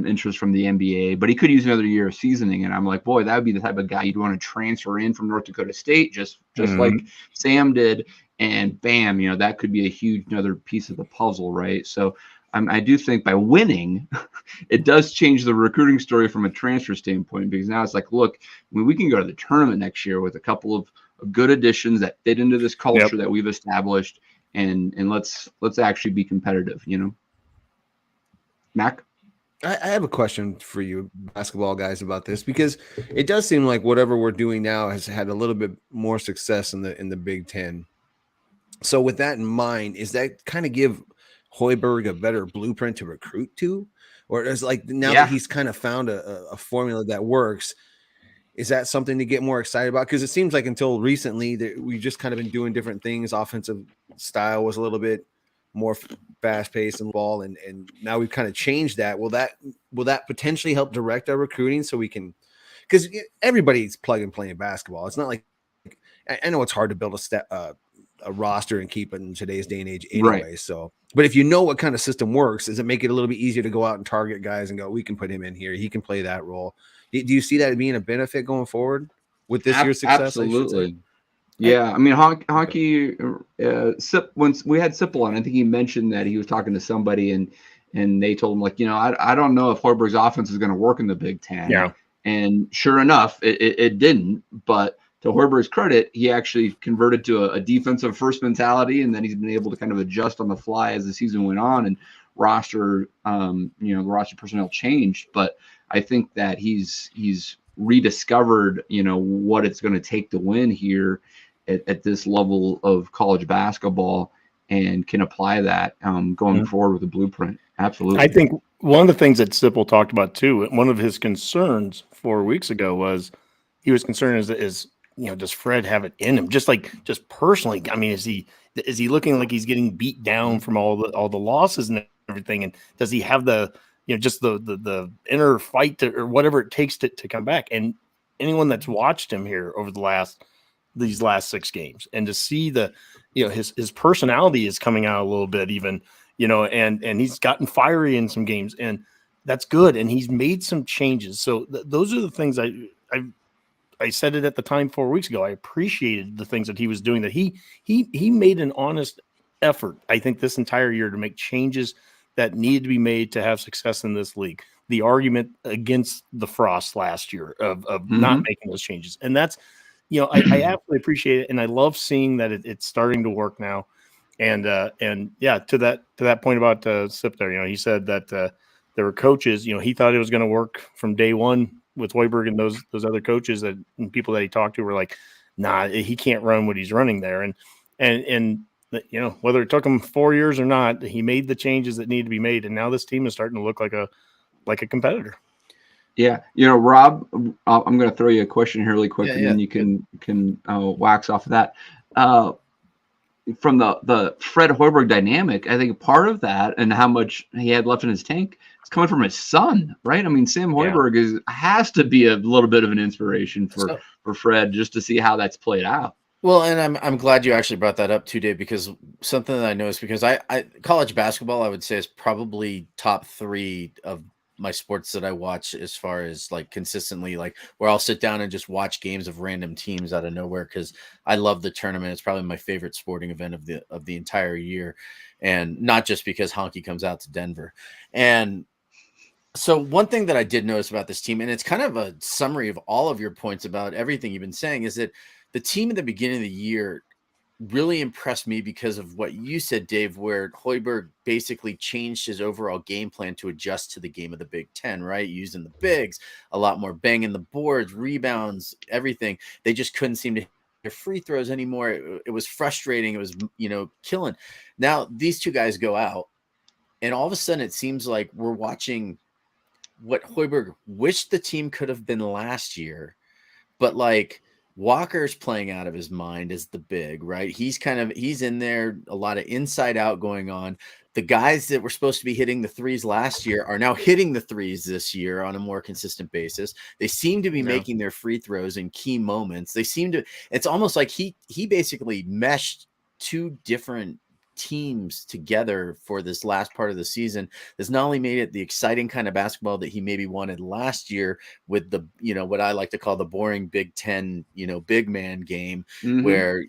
interest from the NBA, but he could use another year of seasoning. And I'm like, boy, that would be the type of guy you'd want to transfer in from North Dakota State, just like Sam did. And bam, that could be a huge another piece of the puzzle, right? So I do think by winning, it does change the recruiting story from a transfer standpoint, because now it's like, look, we can go to the tournament next year with a couple of good additions that fit into this culture that we've established, and let's actually be competitive, Mac? I have a question for you basketball guys about this, because it does seem like whatever we're doing now has had a little bit more success in the Big Ten. So with that in mind, is that kind of give Hoiberg a better blueprint to recruit to? Or is like now that he's kind of found a formula that works, is that something to get more excited about? Because it seems like until recently that we've just kind of been doing different things. Offensive style was a little bit more fast-paced and ball, and now we've kind of changed that. Will that potentially help direct our recruiting so we can, because everybody's plug and play in basketball. It's not like, I know it's hard to build a roster and keep it in today's day and age anyway. Right. So, but if you know what kind of system works, does it make it a little bit easier to go out and target guys and go, we can put him in here, he can play that role? Do you see that being a benefit going forward with this year's success? Absolutely. Yeah, I mean, Honky, once we had Sipple on, I think he mentioned that he was talking to somebody and they told him, like, I don't know if Hoiberg's offense is going to work in the Big Ten. Yeah. And sure enough, it didn't. But to Hoiberg's credit, he actually converted to a defensive first mentality, and then he's been able to kind of adjust on the fly as the season went on, and the roster personnel changed. But I think that he's rediscovered, what it's going to take to win here at this level of college basketball, and can apply that going forward with a blueprint. Absolutely. I think one of the things that Sipple talked about too, one of his concerns 4 weeks ago was he was concerned is does Fred have it in him? Just personally, I mean, is he looking like he's getting beat down from all the losses and everything? And does he have the just the inner fight or whatever it takes to come back? And anyone that's watched him here over these last 6 games, and to see his personality is coming out a little bit even, and he's gotten fiery in some games, and that's good. And he's made some changes. So those are the things I said it at the time 4 weeks ago. I appreciated the things that he was doing, that he made an honest effort, I think, this entire year to make changes that needed to be made to have success in this league. The argument against the Frost last year of not making those changes. And that's, I absolutely appreciate it. And I love seeing that it's starting to work now. And yeah, to that point about Sip there, he said that there were coaches, he thought it was going to work from day one with Hoiberg, and those other coaches and people that he talked to were like, nah, he can't run what he's running there. And whether it took him 4 years or not, he made the changes that need to be made. And now this team is starting to look like a competitor. Yeah. Rob, I'm going to throw you a question here really quick, and then you can wax off of that. From the Fred Hoiberg dynamic, I think part of that and how much he had left in his tank is coming from his son, right? I mean, Sam Hoiberg has to be a little bit of an inspiration for Fred, just to see how that's played out. Well, and I'm glad you actually brought that up too, Dave, because something that I noticed, because I college basketball, I would say, is probably top 3 of my sports that I watch as far as like consistently, like where I'll sit down and just watch games of random teams out of nowhere, because I love the tournament. It's probably my favorite sporting event of the entire year, and not just because Honky comes out to Denver. And so one thing that I did notice about this team, and it's kind of a summary of all of your points about everything you've been saying, is that the team at the beginning of the year really impressed me because of what you said, Dave, where Hoiberg basically changed his overall game plan to adjust to the game of the Big Ten, right? Using the bigs, a lot more banging the boards, rebounds, everything. They just couldn't seem to hit their free throws anymore. It was frustrating. It was, killing. Now these two guys go out, and all of a sudden it seems like we're watching what Hoiberg wished the team could have been last year, but like Walker's playing out of his mind as the big, right? He's in there, a lot of inside out going on. The guys that were supposed to be hitting the threes last year are now hitting the threes this year on a more consistent basis. They seem to be making their free throws in key moments. It's almost like he basically meshed 2 different teams together for this last part of the season. That's not only made it the exciting kind of basketball that he maybe wanted last year with the, what I like to call the boring Big Ten, big man game, where,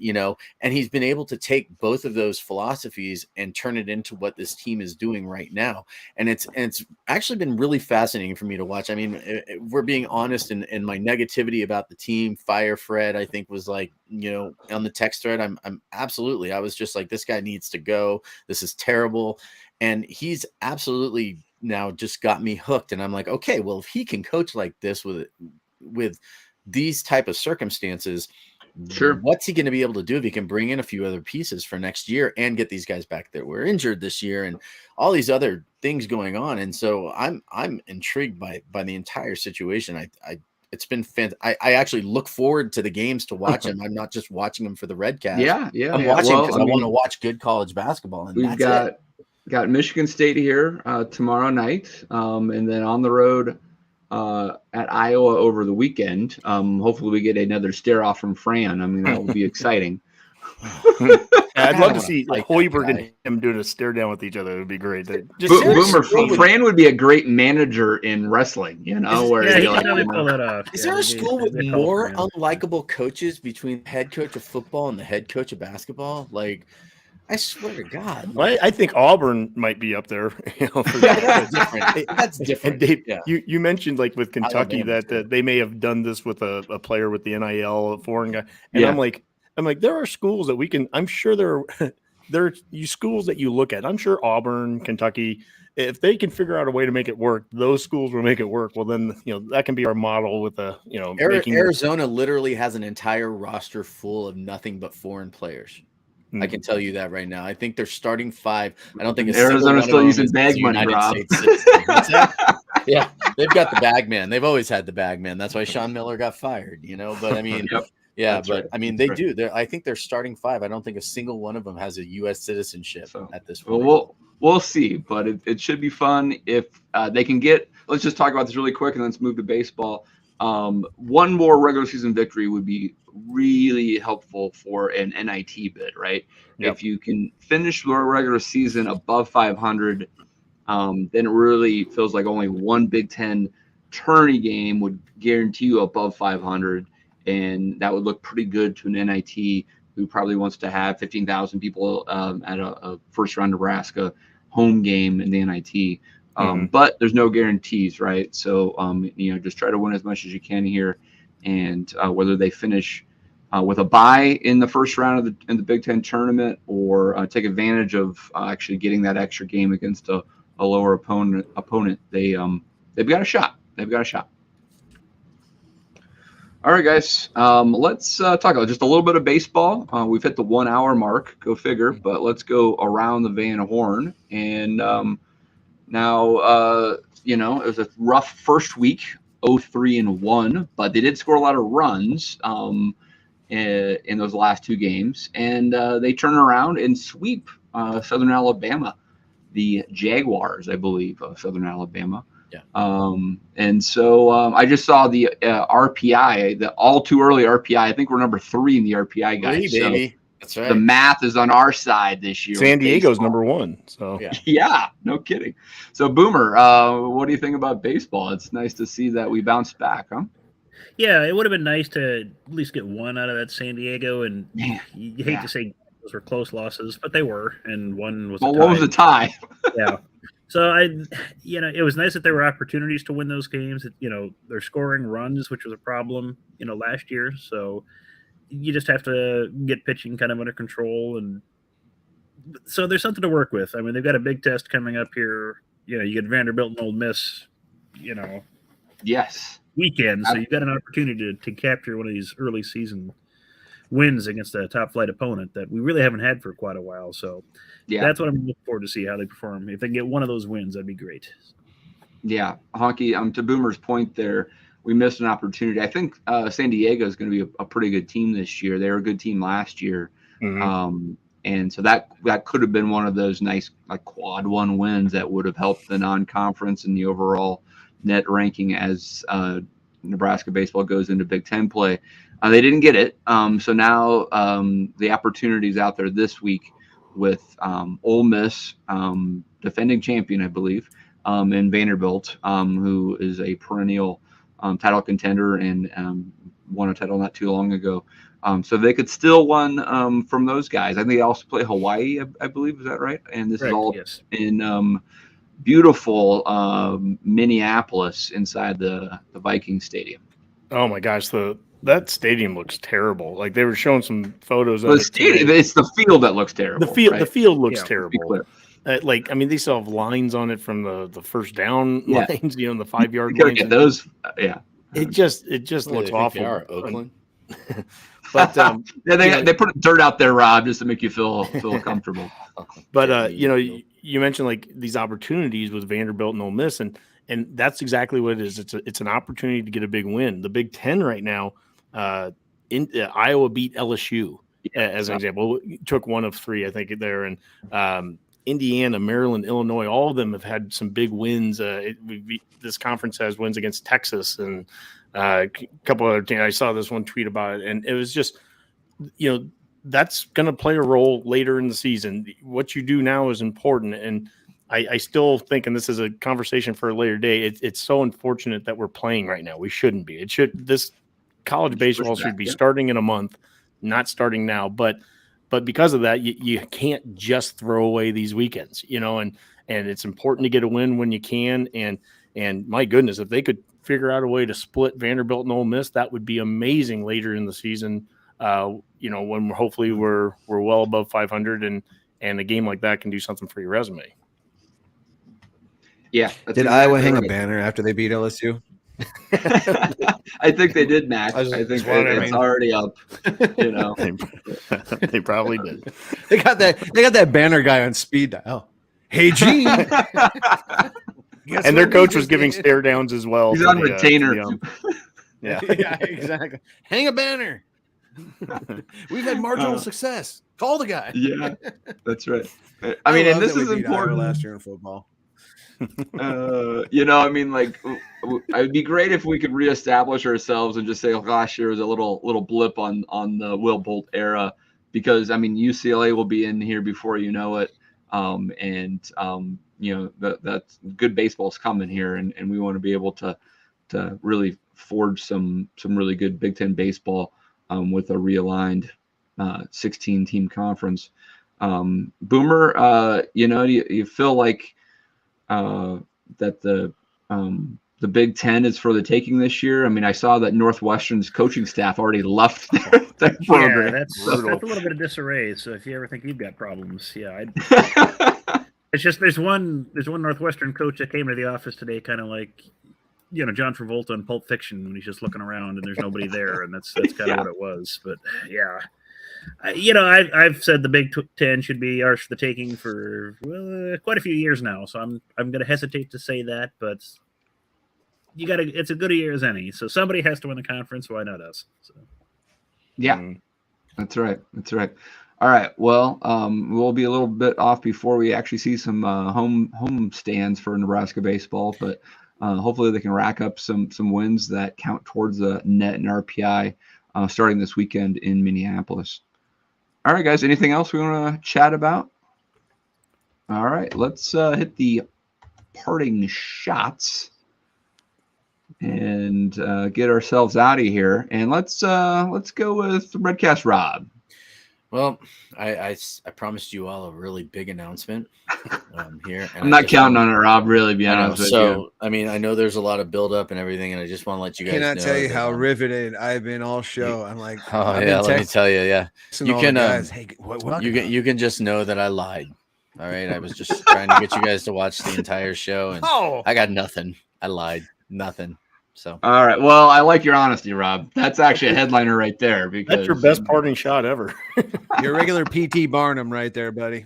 and he's been able to take both of those philosophies and turn it into what this team is doing right now. And it's actually been really fascinating for me to watch. I mean, if we're being honest, and my negativity about the team, Fire Fred, I think was like, on the text thread, I was just like, this guy needs to go. This is terrible. And he's absolutely now just got me hooked. And I'm like, okay, well, if he can coach like this with these type of circumstances, sure, what's he going to be able to do if he can bring in a few other pieces for next year and get these guys back that were injured this year and all these other things going on? And so I'm intrigued by the entire situation. It's been fantastic. I actually look forward to the games to watch them. I'm not just watching them for the Redcast. Yeah. I'm watching because I want to watch good college basketball. And we've got Michigan State here tomorrow night, and then on the road at Iowa over the weekend. Hopefully we get another stare off from Fran. I mean, that will be exciting. I'd love to see Hoiberg and him doing a stare down with each other. It would be great. Boomer, Fran would be a great manager in wrestling, Is there a school with more unlikable coaches between the head coach of football and the head coach of basketball? Like, I swear to God. Well, I think Auburn might be up there. That's different. And Dave, you mentioned like with Kentucky that they may have done this with a player with the NIL, a foreign guy. And I'm like, there are schools that we can. I'm sure there are schools that you look at. I'm sure Auburn, Kentucky, if they can figure out a way to make it work, those schools will make it work. Well, then that can be our model with Arizona literally has an entire roster full of nothing but foreign players. I can tell you that right now. I think they're starting 5. I don't think Arizona's still using bag money, Rob. Yeah, they've got the bag man. They've always had the bag man. That's why Sean Miller got fired. But I mean. Yep. Yeah, That's but right. I mean, they do. I think they're starting 5. I don't think a single one of them has a U.S. citizenship at this point. Well, we'll see, but it should be fun if they can get. Let's just talk about this really quick, and let's move to baseball. one more regular season victory would be really helpful for an NIT bid, right? Yep. If you can finish the regular season above 500, then it really feels like only one Big Ten tourney game would guarantee you above 500, and that would look pretty good to an NIT who probably wants to have 15,000 people at a first round Nebraska home game in the NIT. But there's no guarantees, right? So, just try to win as much as you can here. And whether they finish with a bye in the first round of the Big Ten tournament or take advantage of actually getting that extra game against a lower opponent, they've got a shot. They've got a shot. All right, guys, let's talk about just a little bit of baseball. We've hit the 1 hour mark, go figure, but let's go around the Van Horn. And now, it was a rough first week, 0-3-1, but they did score a lot of runs in those last two games. And they turn around and sweep Southern Alabama, the Jaguars, I believe, of Southern Alabama. Yeah. And so I just saw the RPI, the all too early RPI. I think we're number 3 in the RPI guys. Baby. That's right. The math is on our side this year. San Diego's number 1. So yeah, no kidding. So Boomer, what do you think about baseball? It's nice to see that we bounced back, huh? Yeah, it would have been nice to at least get one out of that San Diego, and you hate to say those were close losses, but they were, and one was. Well, one was a tie. Yeah. So it was nice that there were opportunities to win those games. They're scoring runs, which was a problem, last year. So you just have to get pitching kind of under control, and so there's something to work with. I mean, they've got a big test coming up here. You get Vanderbilt and Ole Miss. Yes. Weekend. So you've got an opportunity to capture one of these early season wins against a top flight opponent that we really haven't had for quite a while. So that's what I'm looking forward to see how they perform. If they get one of those wins, that'd be great. Yeah. Honky, to Boomer's point there, we missed an opportunity. I think San Diego is going to be a pretty good team this year. They were a good team last year. Mm-hmm. And so that could have been one of those nice quad 1 wins that would have helped the non-conference and the overall net ranking as Nebraska baseball goes into Big Ten play. They didn't get it. So now the opportunities out there this week with Ole Miss, defending champion, I believe, and Vanderbilt, who is a perennial title contender and won a title not too long ago. So they could still win from those guys. I think they also play Hawaii, I believe. Is that right? And this is all in beautiful Minneapolis inside the Viking Stadium. Oh my gosh, that stadium looks terrible. Like they were showing some photos of the stadium. It's the field that looks terrible. The field looks terrible. They still have lines on it from the first down lines, the 5-yard lines. Get those, It just looks awful. They are Oakland. But they put dirt out there, Rob, just to make you feel comfortable. But you mentioned these opportunities with Vanderbilt and Ole Miss, and that's exactly what it is. It's an opportunity to get a big win. The Big Ten right now, Iowa beat LSU as an example. Took 1 of 3, I think, there, and Indiana, Maryland, Illinois, all of them have had some big wins. This conference has wins against Texas and a couple other teams. I saw this one tweet about it, and it was just, that's going to play a role later in the season. What you do now is important, and I still think, and this is a conversation for a later day, it's so unfortunate that we're playing right now. We shouldn't be. This college baseball should be starting in a month, not starting now. But because of that, you can't just throw away these weekends, and it's important to get a win when you can. And my goodness, if they could figure out a way to split Vanderbilt and Ole Miss, that would be amazing later in the season. When hopefully we're well above 500, and a game like that can do something for your resume. Yeah. Did Iowa hang a banner after they beat LSU? I think they did, Max. I think it's already up. They probably did. They got that banner guy on speed dial. Hey, Gene. And their coach was giving stare downs as well. He's on retainer. Yeah, exactly. Hang a banner. We've had marginal success. Call the guy. Yeah, that's right. I mean, and this is important. Last year in football. I mean, like, it'd be great if we could reestablish ourselves and just say, last year was a little blip on the Will Bolt era, because I mean, UCLA will be in here before you know it, that's good baseball's coming here, and we want to be able to really forge some really good Big Ten baseball with a realigned 16-team conference. Boomer, you feel like that the Big Ten is for the taking this year? I mean, I saw that Northwestern's coaching staff already left their program. Yeah, that's a little bit of disarray. So if you ever think you've got problems, yeah, it's just there's one Northwestern coach that came to the office today, kind of like John Travolta in Pulp Fiction when he's just looking around and there's nobody there, and that's kind of what it was. But yeah. I've said the Big Ten should be ours for the taking for quite a few years now, so I'm going to hesitate to say that, but it's a good a year as any. So somebody has to win the conference. Why not us? So. Yeah, that's right. All right. Well, we'll be a little bit off before we actually see some home stands for Nebraska baseball, but hopefully they can rack up some wins that count towards the net and RPI starting this weekend in Minneapolis. All right, guys, anything else we want to chat about? All right, let's hit the parting shots and get ourselves out of here. And let's go with Redcast Rob. Well, I promised you all a really big announcement here. And I'm not counting on it, Rob, really, be honest with you. So, I mean, I know there's a lot of buildup and everything, and I just want to let you guys know. I cannot tell you how riveted I've been all show. I'm like, let me tell you, you can, guys, hey, what you can just know that I lied. All right, I was just trying to get you guys to watch the entire show, and I got nothing. I lied, nothing. So, all right. Well, I like your honesty, Rob. That's actually a headliner right there. Because that's your best parting shot ever. Your regular PT Barnum right there, buddy.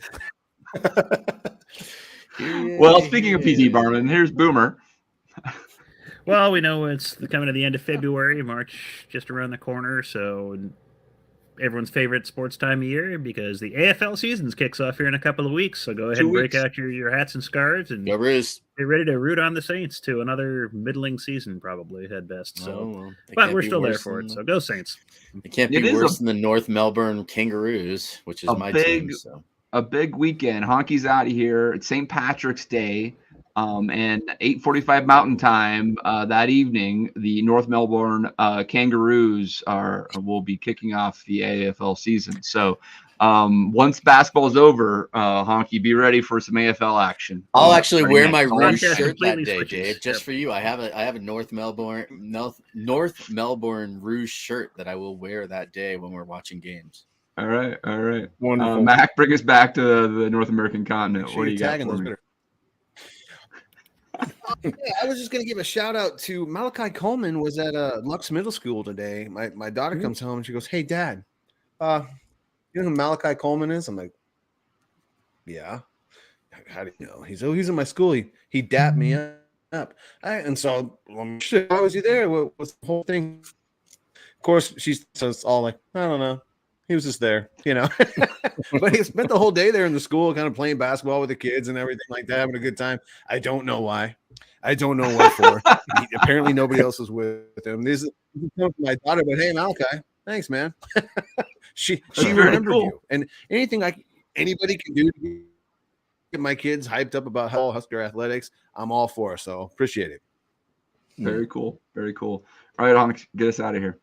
Well, speaking of PT Barnum, here's Boomer. Well, we know it's coming to the end of February, March just around the corner, so everyone's favorite sports time of year because the AFL seasons kicks off here in a couple of weeks. So go ahead and break out your hats and scarves and get ready to root on the Saints to another middling season, probably at best. So, but we're still there for it. So go Saints! It can't be worse than the North Melbourne Kangaroos, which is my team. So. A big weekend. Honky's out of here. It's St. Patrick's Day. And 8:45 Mountain Time that evening, the North Melbourne Kangaroos will be kicking off the AFL season. So once basketball's over, Honky, be ready for some AFL action. I'll actually wear my Rouge shirt that day, Dave, just for you. I have a North Melbourne Rouge shirt that I will wear that day when we're watching games. All right. Wonderful. Mac, bring us back to the North American continent. What do you got for me? I was just going to give a shout out to Malachi Coleman. Was at Lux Middle School today. My daughter comes home and she goes, "Hey, Dad, you know who Malachi Coleman is?" I'm like, "Yeah." How do you know? He's in my school. He dapped me up. And so, how was he there? What was the whole thing? Of course, so it's all like, I don't know. He was just there, but he spent the whole day there in the school, kind of playing basketball with the kids and everything like that, having a good time. I don't know why. I don't know what for. Apparently, nobody else was with him. This is my daughter, but hey, Malachi, thanks, man. she remembered you, and anybody can do to get my kids hyped up about Husker athletics, I'm all for. So appreciate it. Very cool. All right, Onyx, get us out of here.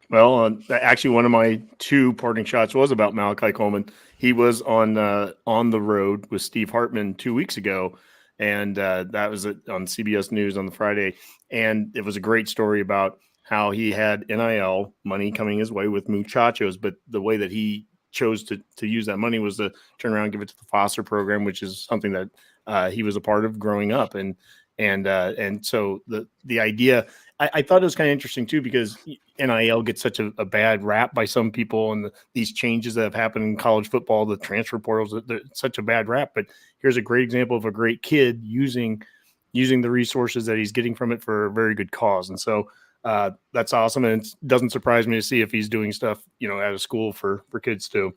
Well, actually, one of my two parting shots was about Malachi Coleman. He was on the road with Steve Hartman 2 weeks ago, and that was on CBS News on the Friday. And it was a great story about how he had NIL money coming his way with muchachos, but the way that he chose to use that money was to turn around and give it to the foster program, which is something that he was a part of growing up. And so the idea, I thought it was kind of interesting too, because NIL gets such a bad rap by some people, and these changes that have happened in college football, the transfer portals, they're such a bad rap. But here's a great example of a great kid using the resources that he's getting from it for a very good cause. And so that's awesome. And it doesn't surprise me to see if he's doing stuff, at a school for kids too.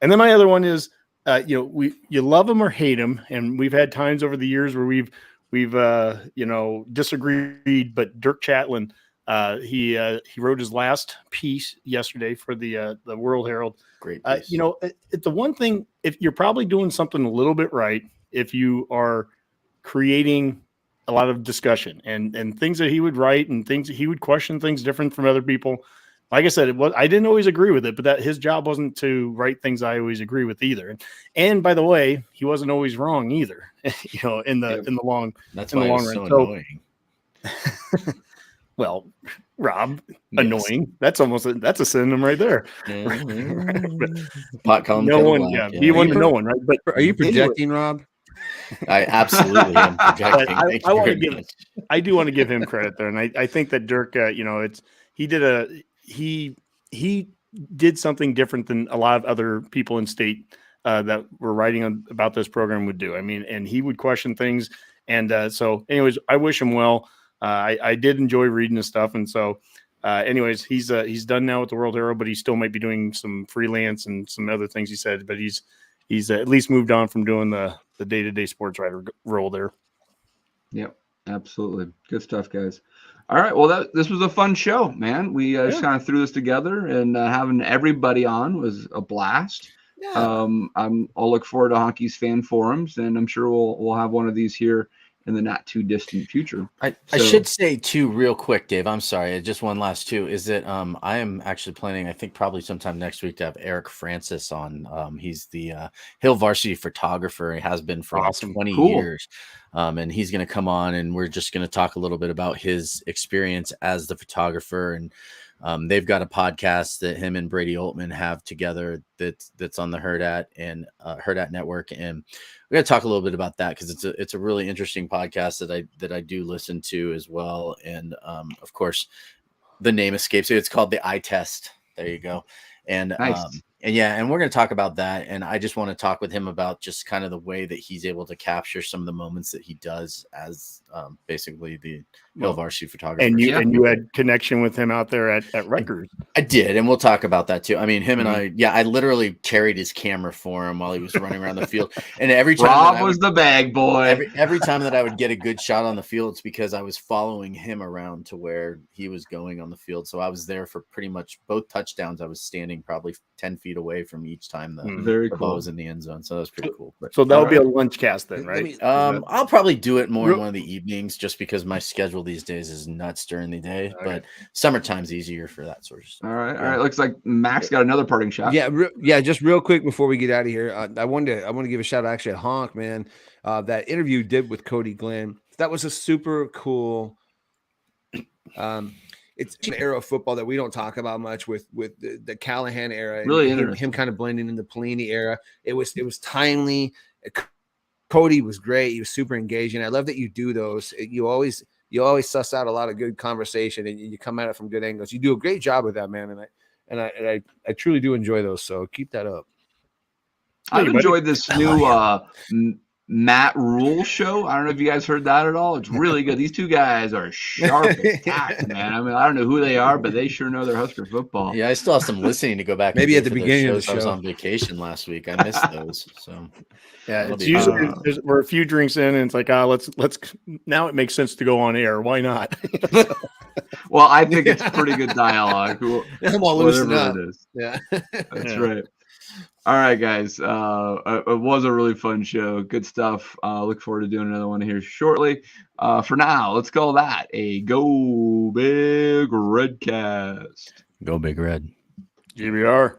And then my other one is you love him or hate him, and we've had times over the years where we've disagreed. But Dirk Chatelain, he wrote his last piece yesterday for the World Herald. Great piece. The one thing, if you're probably doing something a little bit right, if you are creating a lot of discussion and things that he would write and things that he would question things different from other people. Like I said, I didn't always agree with it, but that his job wasn't to write things I always agree with either. And by the way, he wasn't always wrong either. In the long run. So annoying. Well, Rob, Yes. annoying. That's a synonym right there. Pot calling No one, black, be one to no one, right? But Are you projecting, Rob? I absolutely am projecting. I do want to give him credit there, and I think that Dirk, he did something different than a lot of other people in state that were writing about this program would do. I mean, and he would question things, and so, anyways, I wish him well. I did enjoy reading his stuff, and so, anyways, he's done now with the World Herald, but he still might be doing some freelance and some other things. He said, but he's at least moved on from doing the day-to-day sports writer role there. Yep, absolutely. Good stuff, guys. All right, well, this was a fun show, man. We just kind of threw this together, and having everybody on was a blast. Yeah. I'll look forward to Hockey's fan forums, and I'm sure we'll have one of these here in the not too distant future. I should say too, real quick, Dave, I'm sorry, just one last too, is that I am actually planning, I think probably sometime next week, to have Eric Francis on. He's the Hill varsity photographer. He has been for 20 years. And he's going to come on, and we're just going to talk a little bit about his experience as the photographer. And they've got a podcast that him and Brady Altman have together that's on the Herd At Network, and we're going to talk a little bit about that because it's a really interesting podcast that I do listen to as well. And of course, the name escapes me. It's called The Eye Test. There you go. And nice. And we're going to talk about that. And I just want to talk with him about just kind of the way that he's able to capture some of the moments that he does as basically the Hill varsity photographer. And you had connection with him out there at Rutgers. I did. And we'll talk about that too. I mean, him and I literally carried his camera for him while he was running around the field. And every time Rob was the bag boy. Every time that I would get a good shot on the field, it's because I was following him around to where he was going on the field. So I was there for pretty much both touchdowns. I was standing probably 10 feet away from each time the ball was in the end zone. So that was pretty cool. But, so that'll be a lunch cast then, right? I'll probably do it more in one of the evenings just because my schedule these days is nuts during the day. Okay. But summertime's easier for that sort of stuff. All right. Looks like Max got another parting shot. Yeah. Just real quick before we get out of here, I want to give a shout out actually at Honk, man. That interview you did with Cody Glenn. That was a super cool. It's an era of football that we don't talk about much with the Callahan era. Really him kind of blending in the Pelini era. It was timely. Cody was great. He was super engaging. I love that you do those. You always suss out a lot of good conversation, and you come at it from good angles. You do a great job with that, man. And I truly do enjoy those. So keep that up. I've enjoyed this new Matt Rule show. I don't know if you guys heard that at all. It's really good. These two guys are sharp as tacks, man. I mean, I don't know who they are, but they sure know their Husker football. Yeah, I still have some listening to go back. Maybe at the beginning of the show. I was on vacation last week. I missed those. So yeah, it's usually we're a few drinks in, and it's like, let's. Now it makes sense to go on air. Why not? Well, I think it's pretty good dialogue. I'm all loosened up. It is. Yeah, that's right. All right, guys. It was a really fun show. Good stuff. Look forward to doing another one here shortly. For now, let's call that a Go Big Redcast. Go Big Red. GBR.